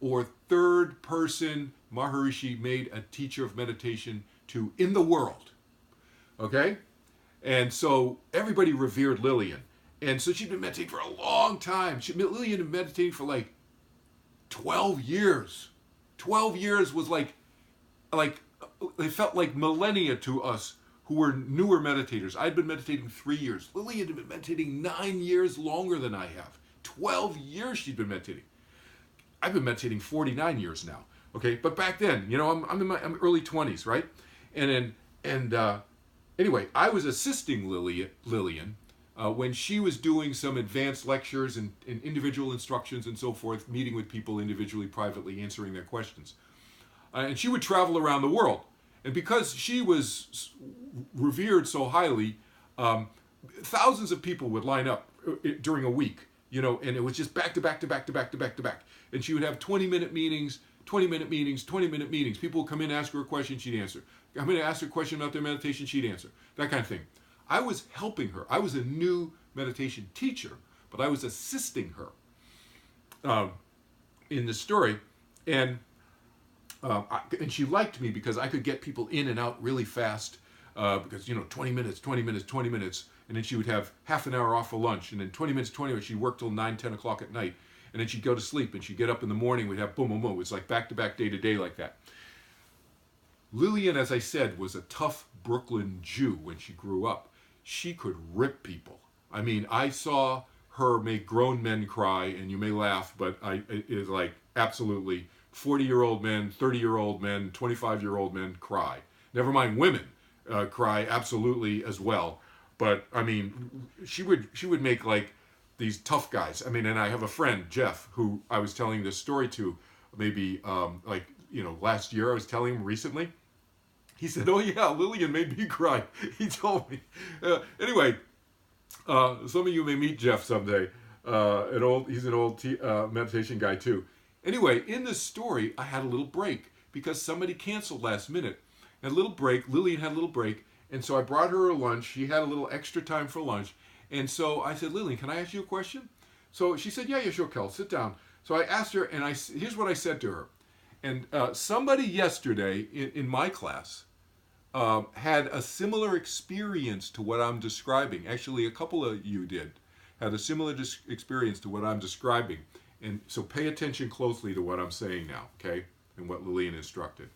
or third person Maharishi made a teacher of meditation to in the world. Okay? And so everybody revered Lillian. And so she'd been meditating for a long time. Lillian had been meditating for like 12 years. 12 years was like it felt like millennia to us who were newer meditators. I'd been meditating 3 years. Lillian had been meditating 9 years longer than I have. 12 years she'd been meditating. I've been meditating 49 years now. Okay, but back then, I'm in my early 20s, right? Anyway, I was assisting Lillian when she was doing some advanced lectures and individual instructions and so forth, meeting with people individually, privately, answering their questions. And she would travel around the world. And because she was revered so highly, thousands of people would line up during a week, you know, and it was just back to back to back to back to back to back. And she would have 20-minute meetings, 20-minute meetings, 20-minute meetings. People would come in, ask her a question, she'd answer. I'm going to ask her a question about their meditation, she'd answer. That kind of thing. I was helping her. I was a new meditation teacher, but I was assisting her in the story. And she liked me because I could get people in and out really fast because, you know, 20 minutes, 20 minutes, 20 minutes. And then she would have half an hour off for lunch. And then 20 minutes, 20 minutes, she'd work till 9, 10 o'clock at night. And then she'd go to sleep and she'd get up in the morning. We'd have boom, boom, boom. It was like back to back, day to day like that. Lillian, as I said, was a tough Brooklyn Jew when she grew up. She could rip people. I mean, I saw her make grown men cry, and you may laugh, but it is like absolutely 40-year-old men, 30-year-old men, 25-year-old men cry. Never mind women cry absolutely as well. But I mean, she would make like these tough guys. I mean, and I have a friend, Jeff, who I was telling this story to maybe like, you know, last year. I was telling him recently. He said, "Oh yeah, Lillian made me cry." He told me. Anyway, some of you may meet Jeff someday. He's an old meditation guy too. Anyway, in this story, I had a little break because somebody canceled last minute. And a little break. Lillian had a little break, and so I brought her a lunch. She had a little extra time for lunch, and so I said, "Lillian, can I ask you a question?" So she said, "Yeah, sure, Kel, sit down." So I asked her, and here's what I said to her. And somebody yesterday in my class had a similar experience to what I'm describing. Actually, a couple of you had a similar experience to what I'm describing. And so pay attention closely to what I'm saying now, okay? And what Lillian instructed.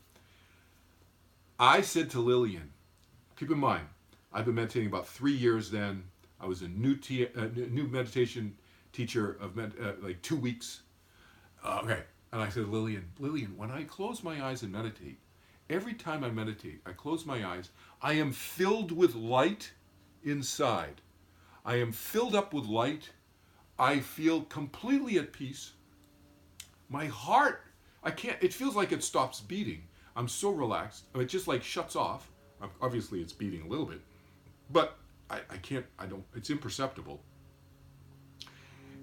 I said to Lillian, keep in mind, I've been meditating about 3 years then. I was a new meditation teacher of like 2 weeks. Okay. And I said, Lillian, when I close my eyes and meditate, every time I meditate, I close my eyes, I am filled with light inside. I am filled up with light. I feel completely at peace. My heart, it feels like it stops beating. I'm so relaxed. It just like shuts off. Obviously it's beating a little bit, but it's imperceptible.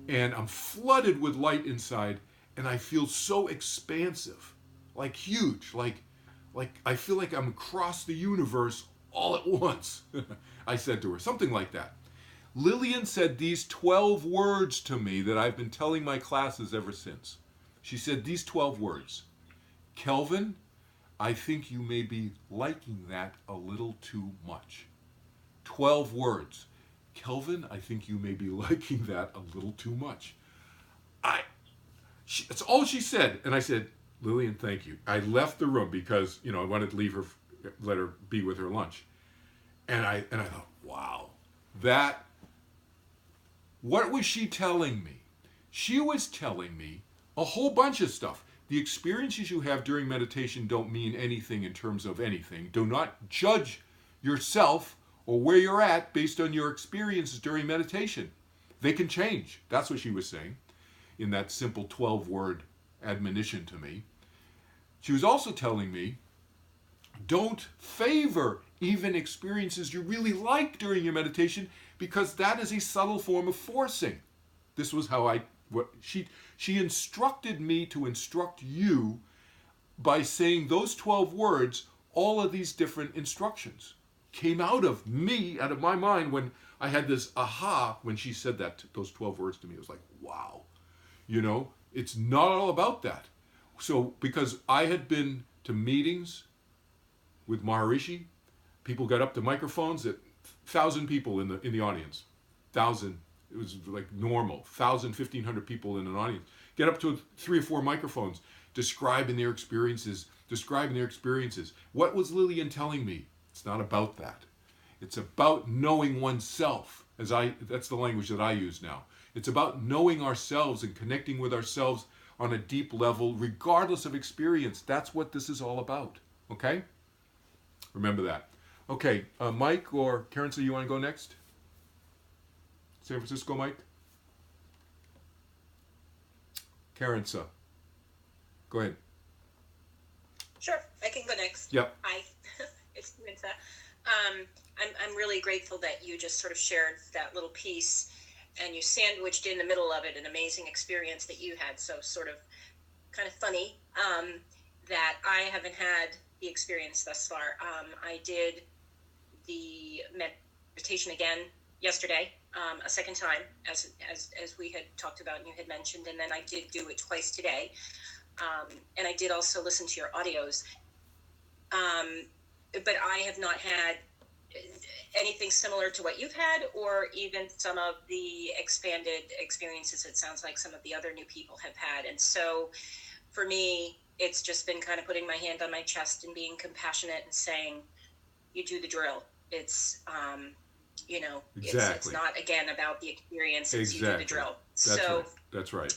And I'm flooded with light inside, and I feel so expansive, like huge, like I feel like I'm across the universe all at once. I said to her, something like that. Lillian said these 12 words to me that I've been telling my classes ever since. She said these 12 words. Kelvin, I think you may be liking that a little too much. 12 words. Kelvin, I think you may be liking that a little too much. That's all she said. And I said, Lillian, thank you. I left the room because, I wanted to leave her, let her be with her lunch. And I thought, wow, what was she telling me? She was telling me a whole bunch of stuff. The experiences you have during meditation don't mean anything in terms of anything. Do not judge yourself or where you're at based on your experiences during meditation. They can change. That's what she was saying in that simple 12-word admonition to me. She was also telling me, don't favor even experiences you really like during your meditation, because that is a subtle form of forcing. This was how she instructed me to instruct you by saying those 12 words. All of these different instructions came out of me, out of my mind, when I had this aha when she said those 12 words to me. It was like, wow, it's not all about that. So because I had been to meetings with Maharishi, people got up to microphones at 1,000 people in the audience. 1,000, it was like normal. 1,000, 1,500 people in an audience. Get up to 3 or 4 microphones, describing their experiences. What was Lillian telling me? It's not about that. It's about knowing oneself. That's the language that I use now. It's about knowing ourselves and connecting with ourselves on a deep level, regardless of experience. That's what this is all about. Okay? Remember that. Okay, Mike or Karen, so you want to go next? San Francisco, Mike? Karen, so go ahead. Sure, I can go next. Yep. Hi. into that. I'm really grateful that you just sort of shared that little piece, and you sandwiched in the middle of it an amazing experience that you had. So sort of kind of funny that I haven't had the experience thus far. I did the meditation again yesterday, a second time, as we had talked about and you had mentioned, and then I did do it twice today. And I did also listen to your audios. But I have not had anything similar to what you've had, or even some of the expanded experiences it sounds like some of the other new people have had. And so for me, it's just been kind of putting my hand on my chest and being compassionate and saying, you do the drill. It's, Exactly. it's not, again, about the experience. It's Exactly. You do the drill. That's right.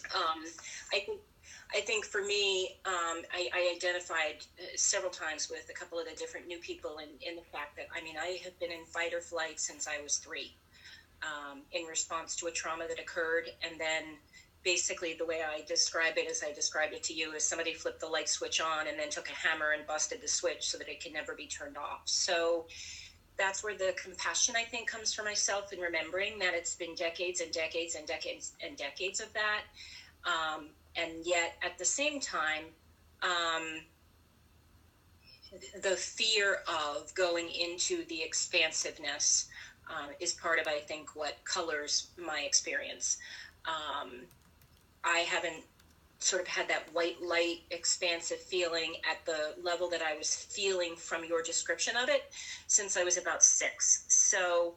I think for me, I identified several times with a couple of the different new people in the fact that, I have been in fight or flight since I was 3, in response to a trauma that occurred. And then basically the way I describe it, as I described it to you, is somebody flipped the light switch on and then took a hammer and busted the switch so that it can never be turned off. So that's where the compassion, I think, comes for myself, in remembering that it's been decades and decades and decades and decades of that. And yet, at the same time, the fear of going into the expansiveness is part of, I think, what colors my experience. I haven't sort of had that white light, expansive feeling at the level that I was feeling from your description of it since I was about 6. So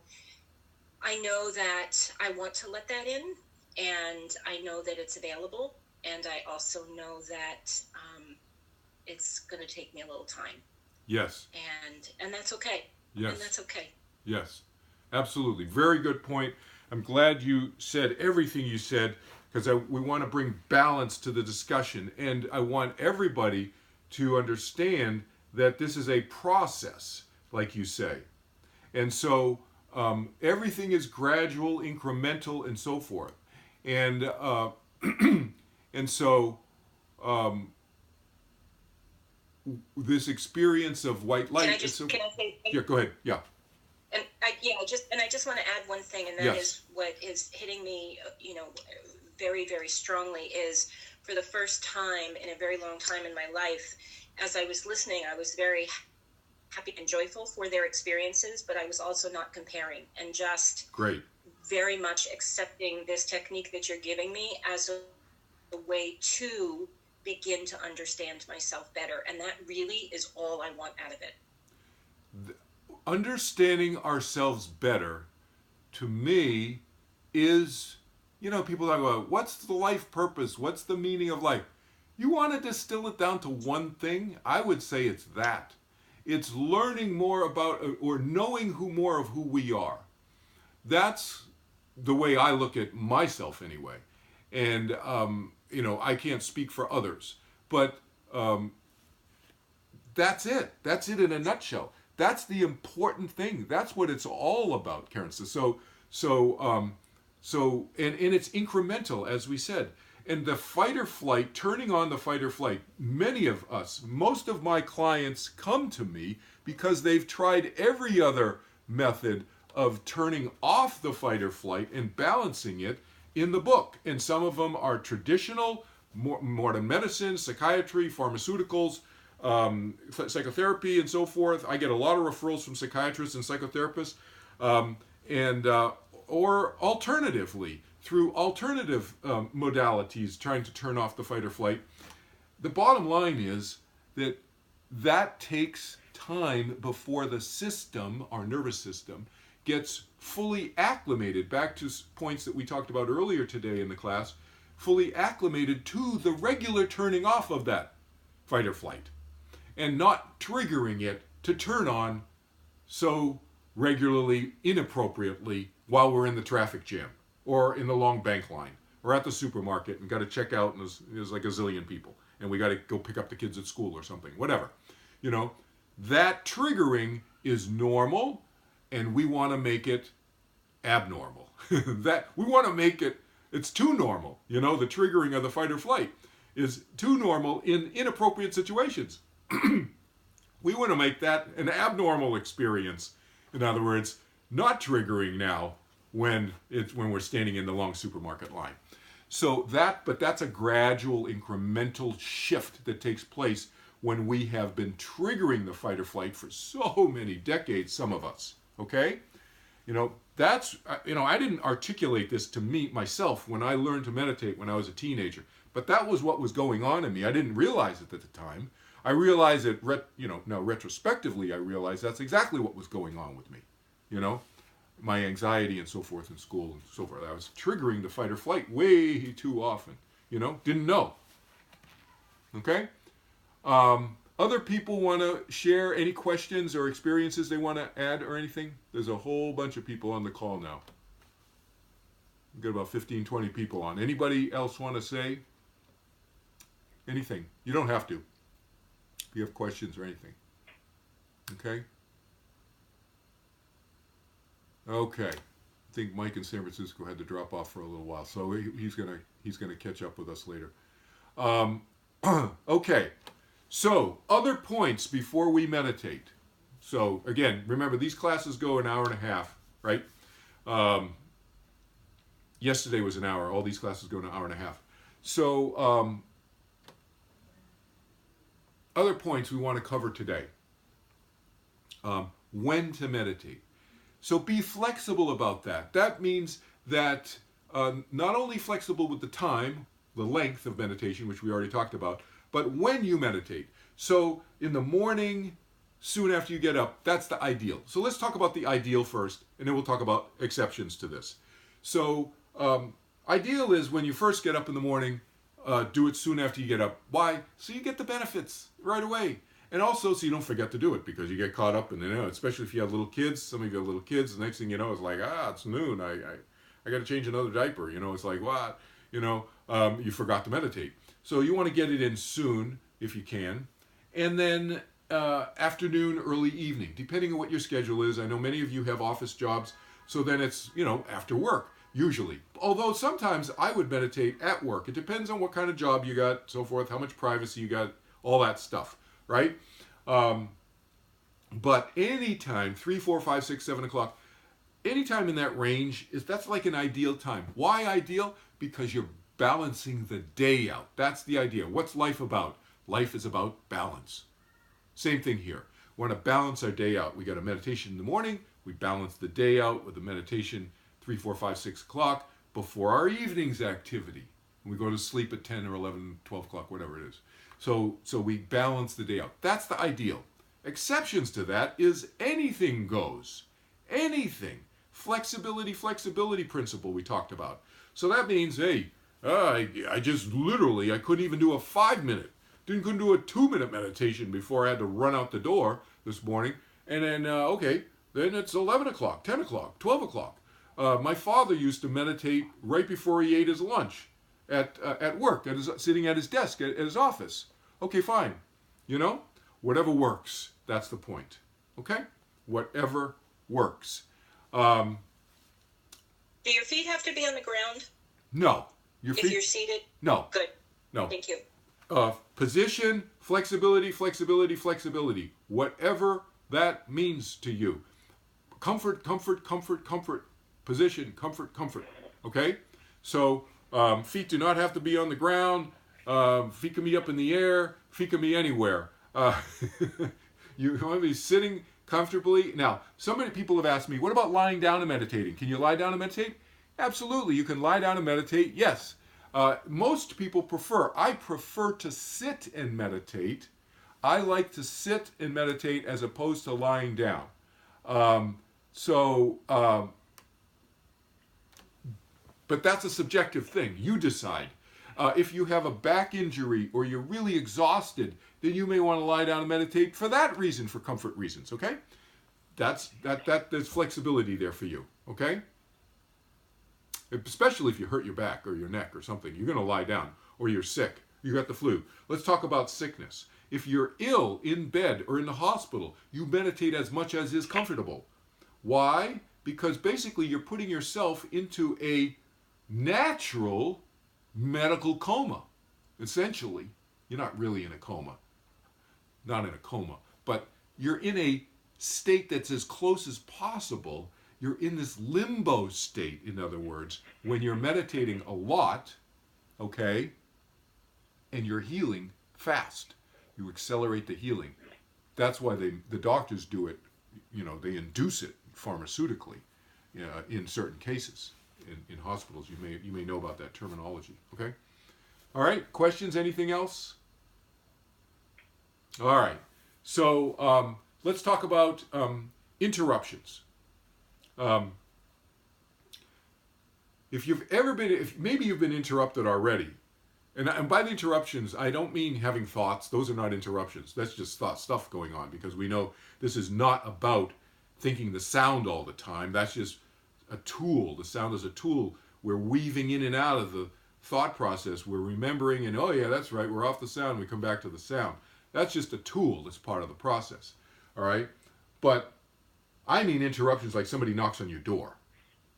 I know that I want to let that in, and I know that it's available. And I also know that it's going to take me a little time. Yes. And that's okay. Yes. And that's okay. Yes. Absolutely. Very good point. I'm glad you said everything you said, because we want to bring balance to the discussion. And I want everybody to understand that this is a process, like you say. And so everything is gradual, incremental, and so forth. And and so this experience of white light. Can I say? Yeah, go ahead. Yeah. And I just want to add one thing, and that is what is hitting me, very, very strongly, is for the first time in a very long time in my life, as I was listening, I was very happy and joyful for their experiences, but I was also not comparing, and just great, very much accepting this technique that you're giving me as a way to begin to understand myself better. And that really is all I want out of it. Understanding ourselves better, to me, is, people talk about, what's the life purpose? What's the meaning of life? You want to distill it down to one thing? I would say it's that. It's learning more about, or knowing more of who we are. That's the way I look at myself anyway. And, I can't speak for others. But that's it. That's it in a nutshell. That's the important thing. That's what it's all about, Karen. So it's incremental, as we said. And the fight or flight, turning on the fight or flight, many of us, most of my clients come to me because they've tried every other method of turning off the fight or flight and balancing it in the book. And some of them are traditional, modern medicine, psychiatry, pharmaceuticals, psychotherapy, and so forth. I get a lot of referrals from psychiatrists and psychotherapists, or alternatively, through alternative modalities, trying to turn off the fight or flight. The bottom line is that takes time before the system, our nervous system, gets fully acclimated, back to points that we talked about earlier today in the class, fully acclimated to the regular turning off of that fight or flight, and not triggering it to turn on so regularly, inappropriately, while we're in the traffic jam, or in the long bank line, or at the supermarket and got to check out, and there's like a zillion people, and we got to go pick up the kids at school or something, whatever. That triggering is normal, and we want to make it abnormal. That we want to make it's too normal. The triggering of the fight or flight is too normal in inappropriate situations. We want to make that an abnormal experience. In other words, not triggering now when we're standing in the long supermarket line. So but that's a gradual incremental shift that takes place when we have been triggering the fight or flight for so many decades, some of us, okay? I didn't articulate this to me myself when I learned to meditate when I was a teenager, but that was what was going on in me. I didn't realize it at the time. I realize it, now retrospectively, I realize that's exactly what was going on with me. My anxiety and so forth in school and so forth. I was triggering the fight or flight way too often. Didn't know. Okay? Other people want to share any questions or experiences they want to add or anything? There's a whole bunch of people on the call now. We've got about 15, 20 people on. Anybody else want to say anything? You don't have to. If you have questions or anything. Okay? Okay. I think Mike in San Francisco had to drop off for a little while, so he's gonna catch up with us later. Okay. So, other points before we meditate. So, again, remember, these classes go an hour and a half, right? Yesterday was an hour. All these classes go an hour and a half. So, other points we want to cover today. When to meditate. So, be flexible about that. That means that not only flexible with the time, the length of meditation, which we already talked about, but when you meditate. So in the morning, soon after you get up, that's the ideal. So let's talk about the ideal first, and then we'll talk about exceptions to this. So ideal is when you first get up in the morning, do it soon after you get up. Why? So you get the benefits right away. And also so you don't forget to do it, because you get caught up in especially if you have little kids. Some of you have little kids, the next thing you know, it's like, it's noon. I got to change another diaper. It's like, what? You forgot to meditate. So you want to get it in soon, if you can. And then afternoon, early evening, depending on what your schedule is. I know many of you have office jobs, so then it's, after work, usually. Although sometimes I would meditate at work. It depends on what kind of job you got, so forth, how much privacy you got, all that stuff, right? But anytime, 3, 4, 5, 6, 7 o'clock, anytime in that range, that's like an ideal time. Why ideal? Because you're balancing the day out. That's the idea. What's life about? Life is about balance. Same thing here. We want to balance our day out. We got a meditation in the morning. We balance the day out with a meditation 3, 4, 5, 6 o'clock before our evening's activity. And we go to sleep at 10 or 11, 12 o'clock, whatever it is. So we balance the day out. That's the ideal. Exceptions to that is anything goes. Anything. Flexibility principle we talked about. So that means, hey, I just literally, I couldn't even do a 5-minute, couldn't do a 2-minute meditation before I had to run out the door this morning. And then, then it's 11 o'clock, 10 o'clock, 12 o'clock. My father used to meditate right before he ate his lunch at work, sitting at his desk at his office. Okay, fine. Whatever works. That's the point. Okay? Whatever works. Do your feet have to be on the ground? No. If you're seated? No. Good. No. Thank you. Position, flexibility. Whatever that means to you. Comfort. Position, comfort. Okay? So, feet do not have to be on the ground. Feet can be up in the air. Feet can be anywhere. You want to be sitting comfortably. Now, so many people have asked me, what about lying down and meditating? Can you lie down and meditate? Absolutely, you can lie down and meditate, yes. Most people I prefer to sit and meditate. I like to sit and meditate as opposed to lying down. But that's a subjective thing. You decide. If you have a back injury or you're really exhausted, then you may want to lie down and meditate for that reason, for comfort reasons, okay? There's flexibility there for you, okay? Especially if you hurt your back or your neck or something. You're going to lie down, or you're sick. You got the flu. Let's talk about sickness. If you're ill in bed or in the hospital, you meditate as much as is comfortable. Why? Because basically you're putting yourself into a natural medical coma. Essentially, you're not really in a coma. Not in a coma. But you're in a state that's as close as possible. You're in this limbo state, in other words, when you're meditating a lot, okay, and you're healing fast. You accelerate the healing. That's why the doctors do it, they induce it pharmaceutically in certain cases. In hospitals, you may know about that terminology, okay? All right, questions, anything else? All right, so let's talk about interruptions. If maybe you've been interrupted already, and by the interruptions, I don't mean having thoughts. Those are not interruptions. That's just stuff going on, because we know this is not about thinking the sound all the time. That's just a tool. The sound is a tool. We're weaving in and out of the thought process. We're remembering, and oh yeah, that's right, we're off the sound, we come back to the sound. That's just a tool that's part of the process. All right? But I mean interruptions like somebody knocks on your door,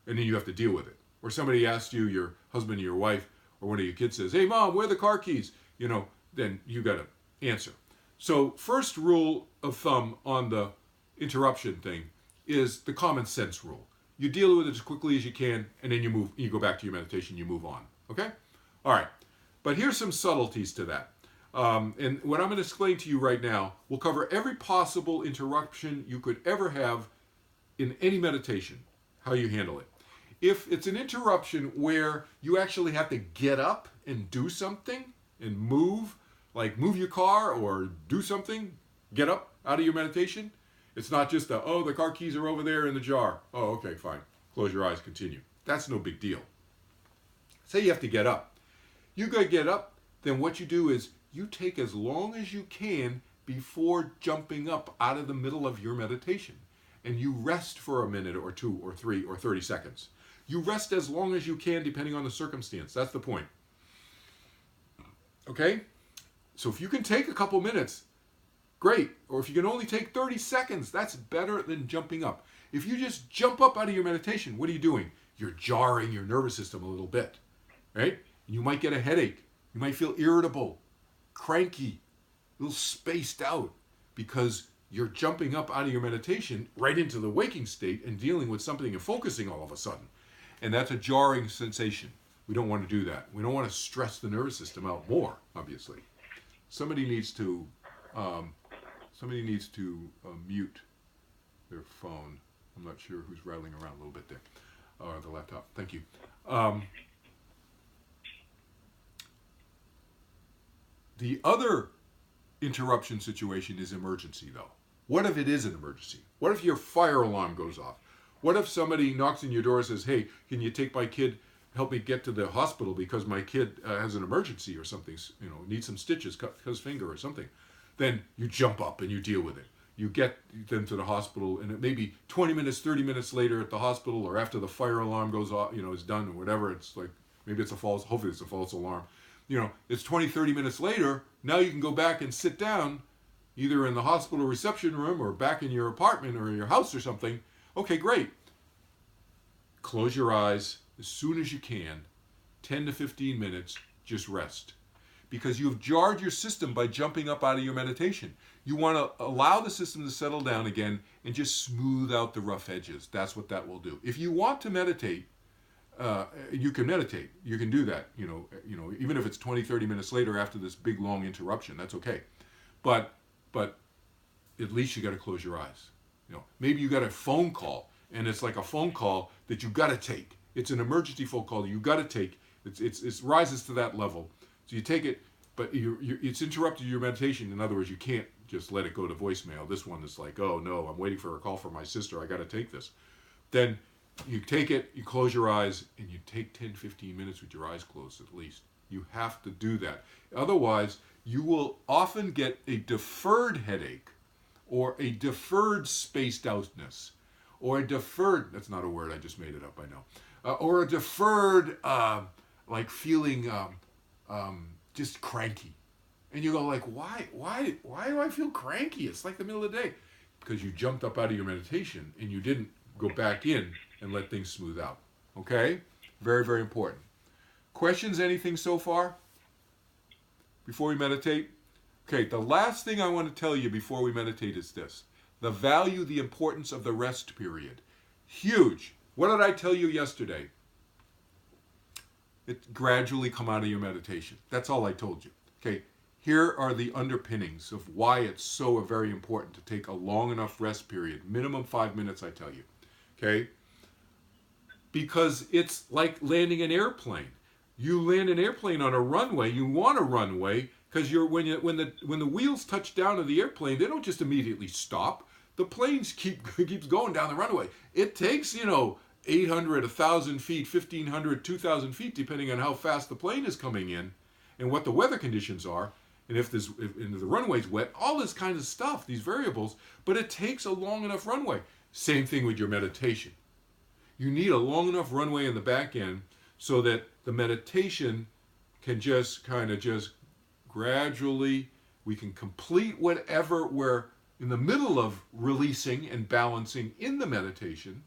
and then you have to deal with it. Or somebody asks you, your husband or your wife, or one of your kids says, hey mom, where are the car keys? Then you got to answer. So first rule of thumb on the interruption thing is the common sense rule. You deal with it as quickly as you can, and then you go back to your meditation, you move on. Okay? All right. But here's some subtleties to that. And what I'm going to explain to you right now will cover every possible interruption you could ever have in any meditation, how you handle it. If it's an interruption where you actually have to get up and do something and move, like move your car or do something, get up out of your meditation, it's not just the car keys are over there in the jar. Oh, okay, fine. Close your eyes, continue. That's no big deal. Say you have to get up. You got to get up, then what you do is you take as long as you can before jumping up out of the middle of your meditation. And you rest for a minute or 2 or 3 or 30 seconds. You rest as long as you can depending on the circumstance. That's the point. Okay? So if you can take a couple minutes, great. Or if you can only take 30 seconds, that's better than jumping up. If you just jump up out of your meditation, what are you doing? You're jarring your nervous system a little bit. Right? You might get a headache. You might feel irritable, cranky, a little spaced out, because you're jumping up out of your meditation right into the waking state and dealing with something and focusing all of a sudden. And that's a jarring sensation. We don't want to do that. We don't want to stress the nervous system out more, obviously. Somebody needs to mute their phone. I'm not sure who's rattling around a little bit there. Or the laptop. Thank you. The other interruption situation is emergency, though. What if it is an emergency? What if your fire alarm goes off? What if somebody knocks on your door and says, hey, can you take my kid, help me get to the hospital because my kid has an emergency or something, needs some stitches, cut his finger or something. Then you jump up and you deal with it. You get them to the hospital, and it may be 20 minutes, 30 minutes later at the hospital, or after the fire alarm goes off, is done or whatever. It's like, maybe hopefully it's a false alarm. It's 20, 30 minutes later. Now you can go back and sit down either in the hospital reception room or back in your apartment or your house or something. Okay, great. Close your eyes as soon as you can. 10 to 15 minutes, just rest. Because you've jarred your system by jumping up out of your meditation. You want to allow the system to settle down again and just smooth out the rough edges. That's what that will do. If you want to meditate, you can meditate. You can do that, even if it's 20, 30 minutes later after this big, long interruption. That's okay. But at least you got to close your eyes. Maybe you got a phone call, and it's like a phone call that you got to take. It's an emergency phone call that you got to take. It rises to that level. So you take it, but it's interrupted your meditation. In other words, you can't just let it go to voicemail. This one is like, oh no, I'm waiting for a call from my sister. I got to take this. Then you take it, you close your eyes, and you take 10, 15 minutes with your eyes closed at least. You have to do that. Otherwise, you will often get a deferred headache, or a deferred spaced outness, or a deferred, that's not a word, I just made it up, I know, or a deferred, like feeling just cranky. And you go like, why do I feel cranky? It's like the middle of the day. Because you jumped up out of your meditation and you didn't go back in and let things smooth out. Okay? Very, very important. Questions, anything so far? Before we meditate? Okay, the last thing I want to tell you before we meditate is this. The value, the importance of the rest period. Huge. What did I tell you yesterday? It gradually come out of your meditation. That's all I told you. Okay, here are the underpinnings of why it's so very important to take a long enough rest period. Minimum 5 minutes, I tell you. Okay? Because it's like landing an airplane. You land an airplane on a runway, you want a runway, because when the wheels touch down of the airplane, they don't just immediately stop. The planes keeps going down the runway. It takes, 800, 1,000 feet, 1,500, 2,000 feet, depending on how fast the plane is coming in and what the weather conditions are, and if the runway's wet, all this kind of stuff, these variables, but it takes a long enough runway. Same thing with your meditation. You need a long enough runway in the back end so that the meditation can just gradually, we can complete whatever we're in the middle of releasing and balancing in the meditation,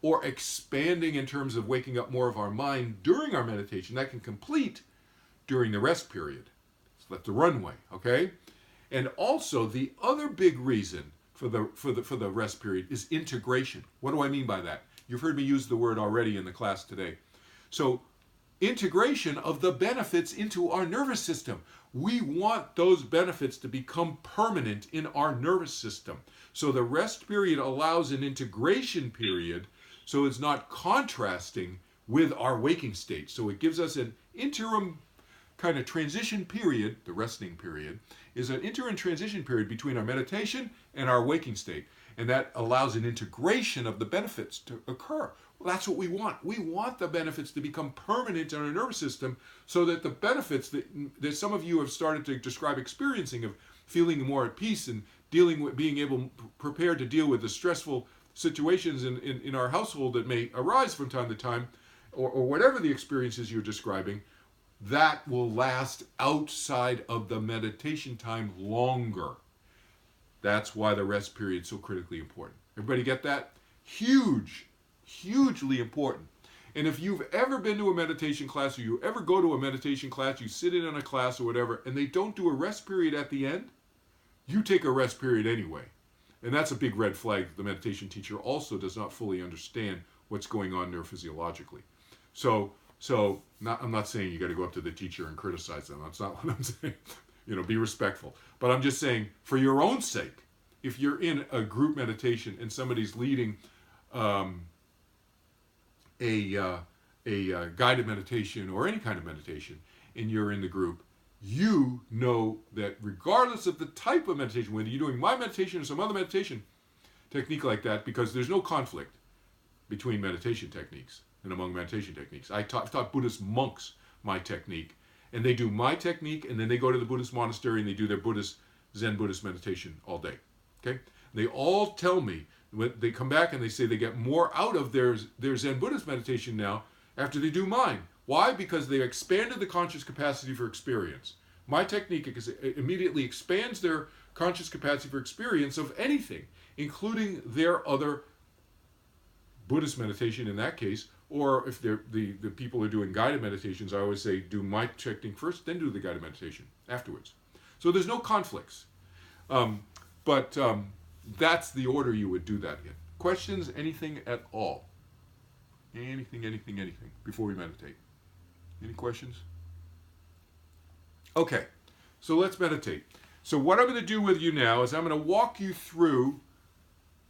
or expanding in terms of waking up more of our mind during our meditation. That can complete during the rest period. So that's the runway, okay? And also the other big reason for the rest period is integration. What do I mean by that? You've heard me use the word already in the class today. So integration of the benefits into our nervous system. We want those benefits to become permanent in our nervous system. So the rest period allows an integration period, so it's not contrasting with our waking state. So it gives us an interim kind of transition period. The resting period is an interim transition period between our meditation and our waking state. And that allows an integration of the benefits to occur. Well, that's what we want. We want the benefits to become permanent in our nervous system, so that the benefits that some of you have started to describe experiencing, of feeling more at peace and dealing with, being able, prepared to deal with the stressful situations in our household that may arise from time to time, or whatever the experiences you're describing, that will last outside of the meditation time longer. That's why the rest period is so critically important. Everybody get that? Hugely important. And if you've ever been to a meditation class, or you ever go to a meditation class, you sit in on a class or whatever, and they don't do a rest period at the end, you take a rest period anyway. And that's a big red flag. The meditation teacher also does not fully understand what's going on neurophysiologically. So I'm not saying you got to go up to the teacher and criticize them. That's not what I'm saying. Be respectful. But I'm just saying, for your own sake, if you're in a group meditation and somebody's leading a guided meditation or any kind of meditation, and you're in the group, you know that regardless of the type of meditation, whether you're doing my meditation or some other meditation technique like that, because there's no conflict between meditation techniques and among meditation techniques. I've taught Buddhist monks my technique, and they do my technique, and then they go to the Buddhist monastery and they do their Zen Buddhist meditation all day. Okay? They all tell me, when they come back and they say they get more out of their Zen Buddhist meditation now after they do mine. Why? Because they expanded the conscious capacity for experience. My technique immediately expands their conscious capacity for experience of anything, including their other Buddhist meditation in that case, or if they're the people are doing guided meditations, I always say do my technique first, then do the guided meditation afterwards. So there's no conflicts. But that's the order you would do that in. Questions, anything at all? Anything before we meditate? Any questions? Okay, so let's meditate. So what I'm going to do with you now is I'm going to walk you through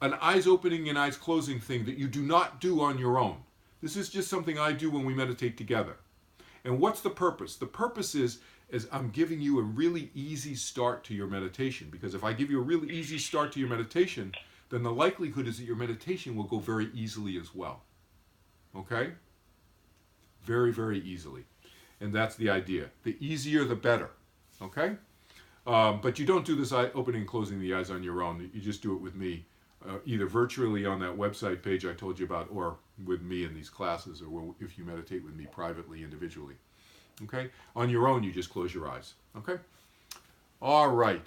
an eyes opening and eyes closing thing that you do not do on your own. This is just something I do when we meditate together. And what's the purpose? The purpose is I'm giving you a really easy start to your meditation. Because if I give you a really easy start to your meditation, then the likelihood is that your meditation will go very easily as well. Okay? Very, very easily. And that's the idea. The easier, the better. Okay? But you don't do this opening and closing the eyes on your own. You just do it with me. Either virtually on that website page I told you about, or with me in these classes, or if you meditate with me privately, individually. Okay? On your own, you just close your eyes. Okay? All right.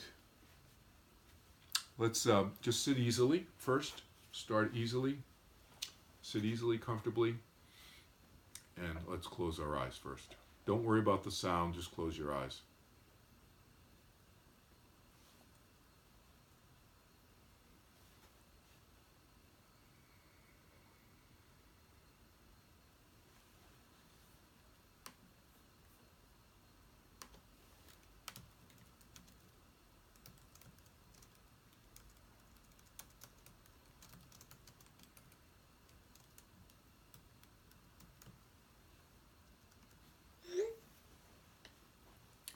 Let's just sit easily first. Start easily. Sit easily, comfortably. And let's close our eyes first. Don't worry about the sound, just close your eyes.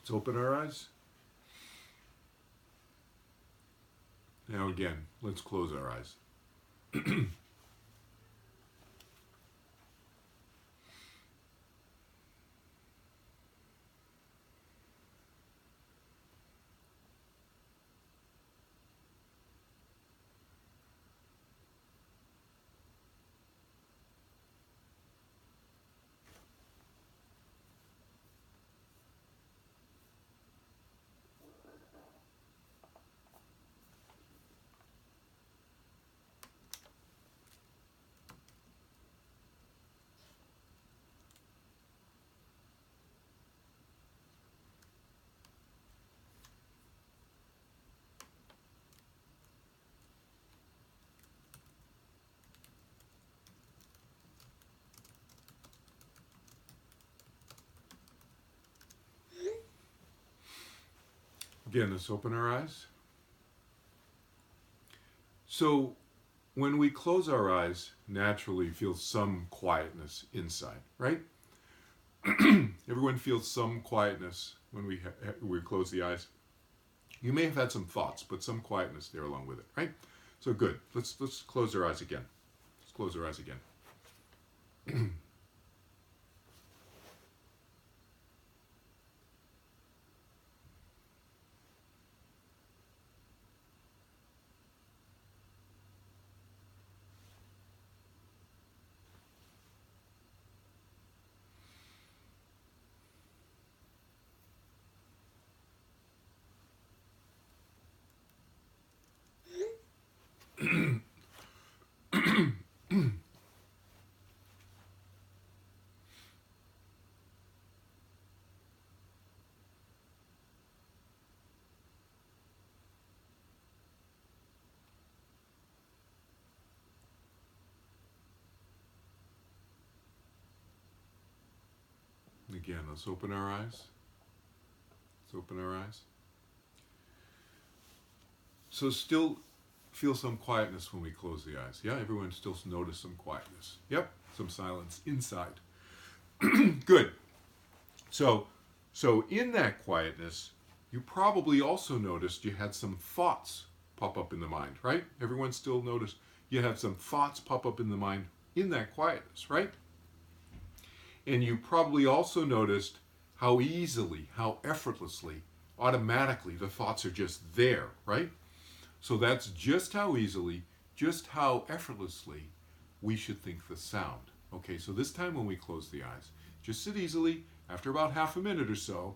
Let's open our eyes. Now again, let's close our eyes. Again, let's open our eyes. So, when we close our eyes, naturally feel some quietness inside, right? Everyone feels some quietness when we close the eyes. You may have had some thoughts, but some quietness there along with it, right? So good. Let's close our eyes again. Let's close our eyes again. Again, let's open our eyes. Let's open our eyes. So still feel some quietness when we close the eyes. Yeah, everyone still notice some quietness. Yep, some silence inside. Good. So in that quietness, you probably also noticed you had some thoughts pop up in the mind, right? Everyone still noticed you had some thoughts pop up in the mind in that quietness, right? And you probably also noticed how easily, how effortlessly, automatically the thoughts are just there, right? So that's just how easily, just how effortlessly we should think the sound. Okay, so this time when we close the eyes, just sit easily. After about half a minute or so,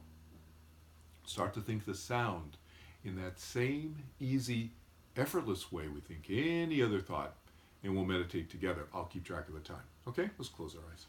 start to think the sound in that same easy, effortless way we think any other thought, and we'll meditate together. I'll keep track of the time. Okay, let's close our eyes.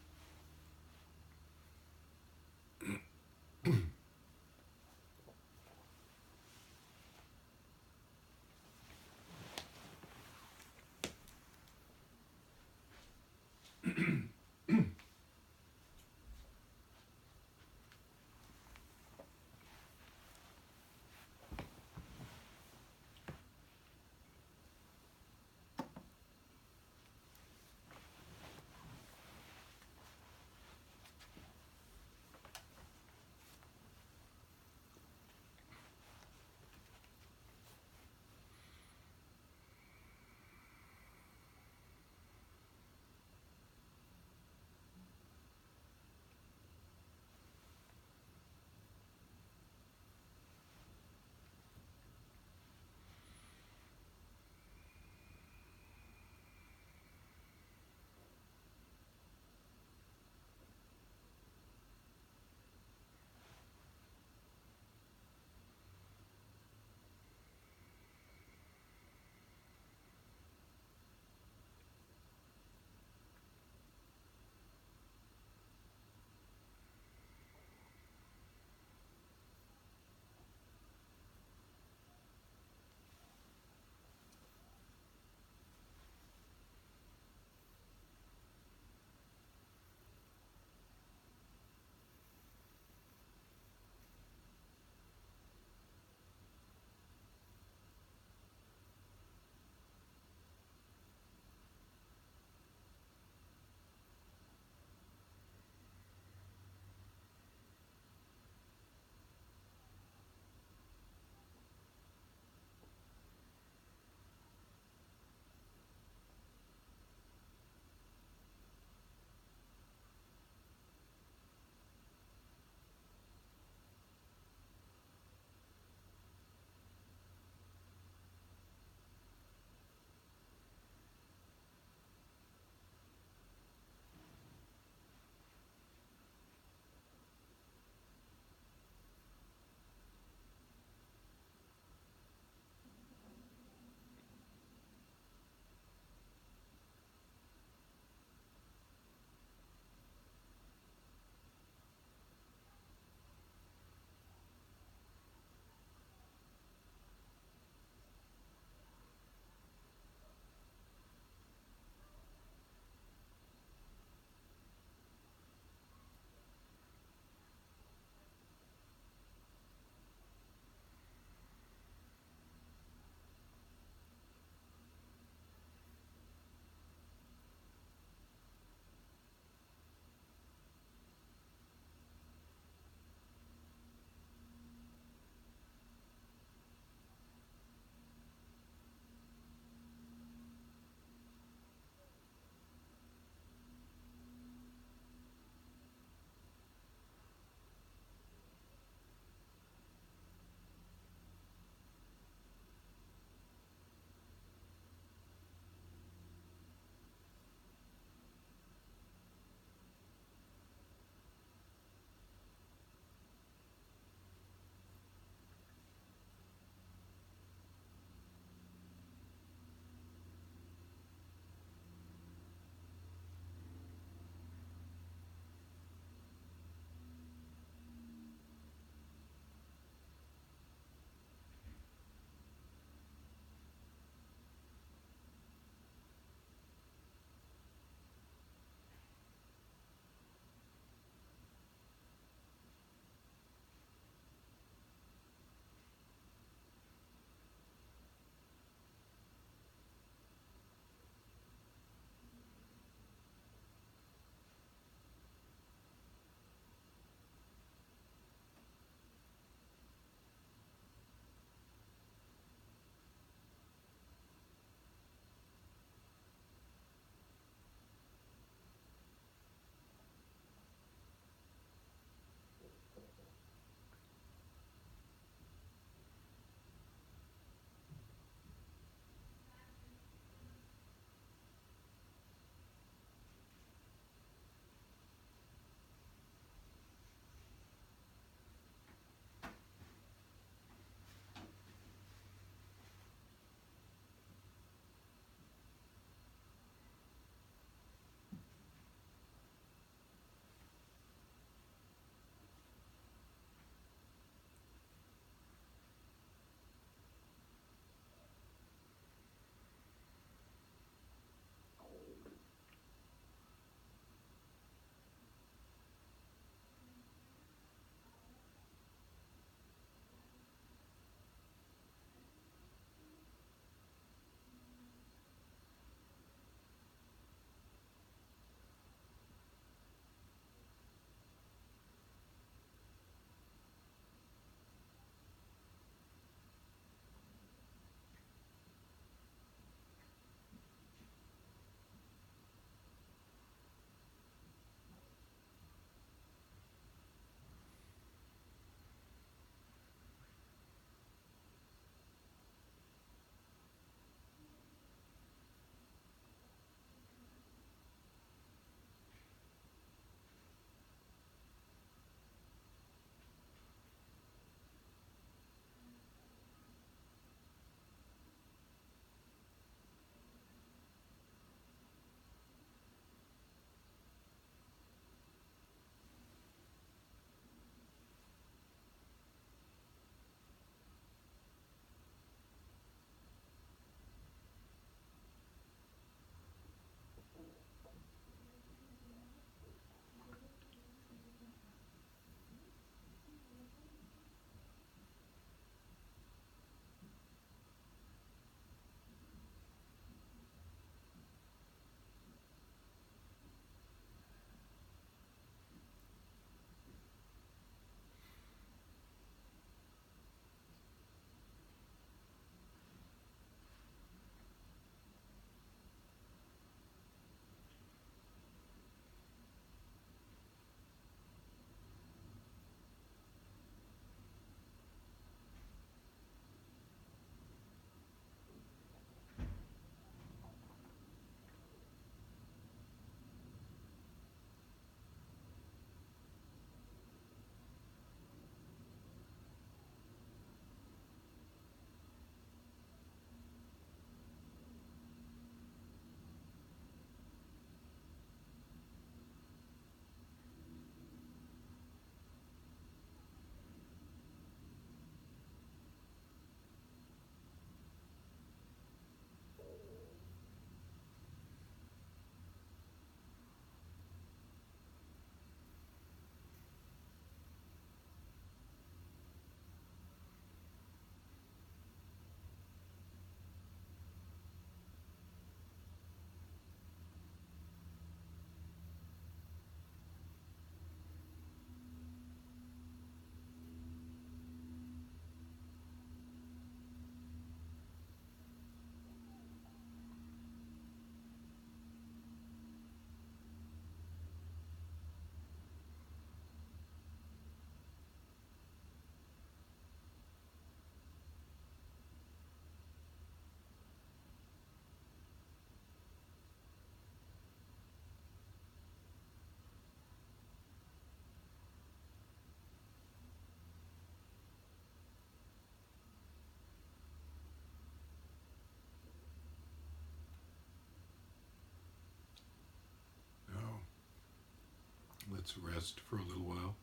Let's rest for a little while.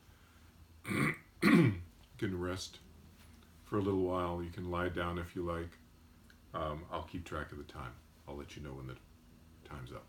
You can rest for a little while. You can lie down if you like. I'll keep track of the time. I'll let you know when the time's up.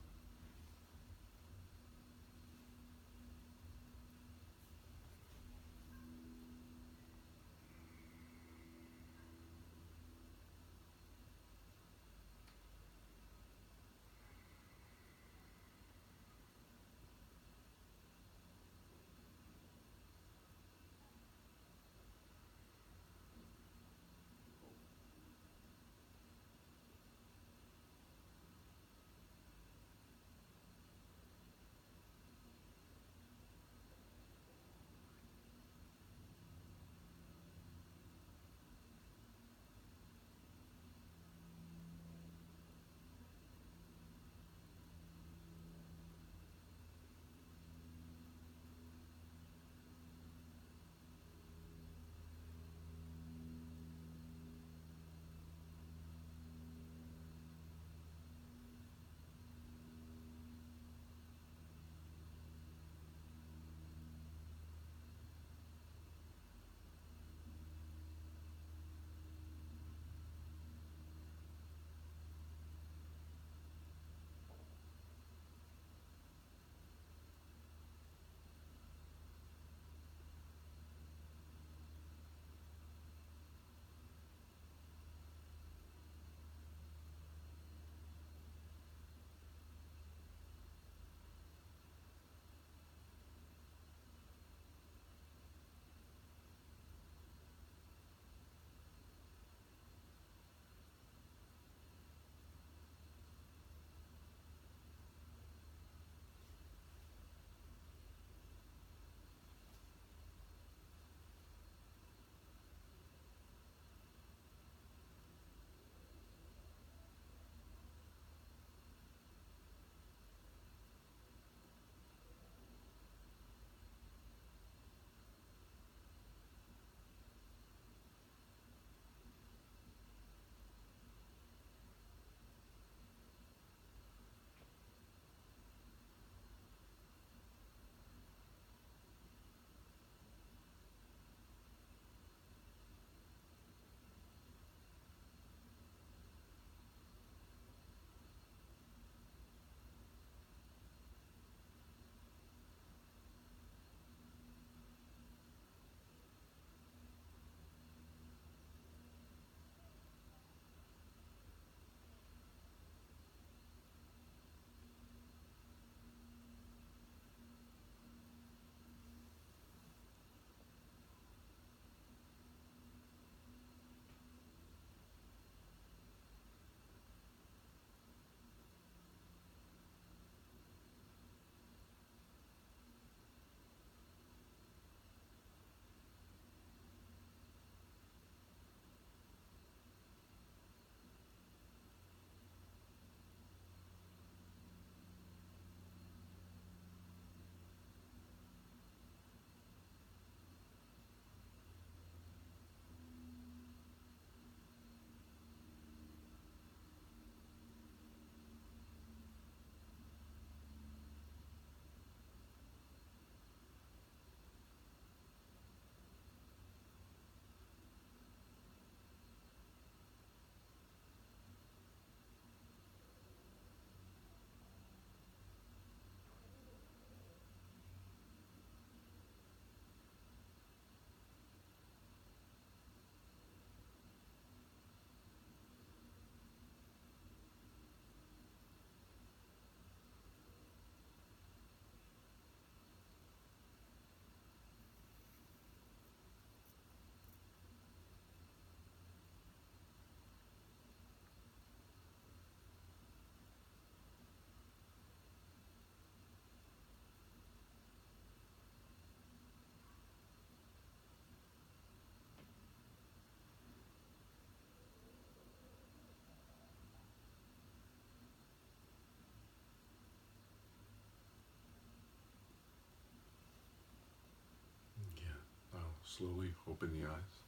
I'll slowly open the eyes.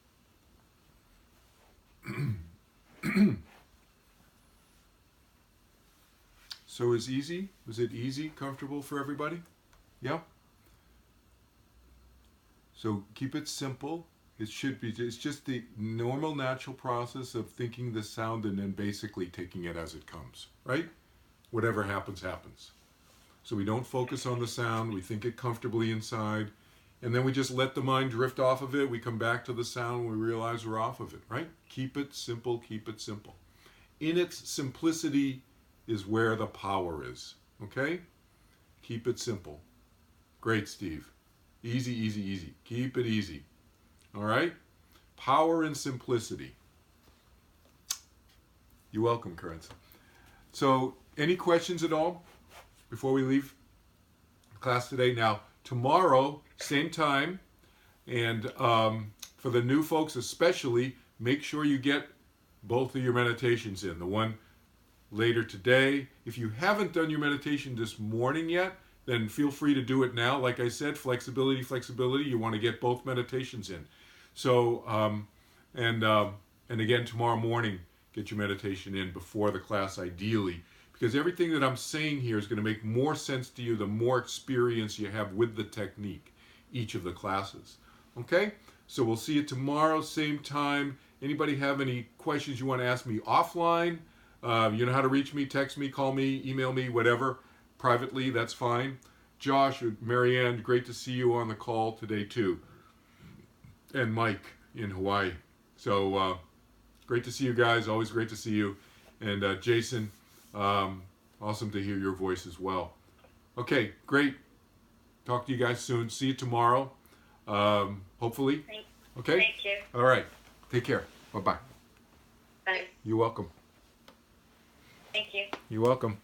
So was it easy, comfortable for everybody? Yeah? So keep it simple. It should be, it's just the normal natural process of thinking the sound and then basically taking it as it comes, right? Whatever happens, happens. So we don't focus on the sound, we think it comfortably inside, and then we just let the mind drift off of it. We come back to the sound, we realize we're off of it, right? Keep it simple, keep it simple. In its simplicity is where the power is, okay? Keep it simple. Great, Steve. Easy, easy, easy. Keep it easy. All right? Power and simplicity. You're welcome, Currents. So, any questions at all before we leave class today? Now, tomorrow, same time, and for the new folks especially, make sure you get both of your meditations in. The one later today. If you haven't done your meditation this morning yet, then feel free to do it now. Like I said, flexibility, flexibility. You want to get both meditations in. So, and again, tomorrow morning, get your meditation in before the class, ideally, because everything that I'm saying here is going to make more sense to you the more experience you have with the technique, each of the classes. Okay? So we'll see you tomorrow, same time. Anybody have any questions you want to ask me offline? You know how to reach me, text me, call me, email me, whatever. Privately, that's fine. Josh, Marianne, great to see you on the call today too. And Mike in Hawaii. So great to see you guys. Always great to see you. And Jason, awesome to hear your voice as well. Okay, great. Talk to you guys soon. See you tomorrow. Hopefully. Okay? Thank you. All right. Take care. Bye-bye. Bye. You're welcome. Thank you. You're welcome.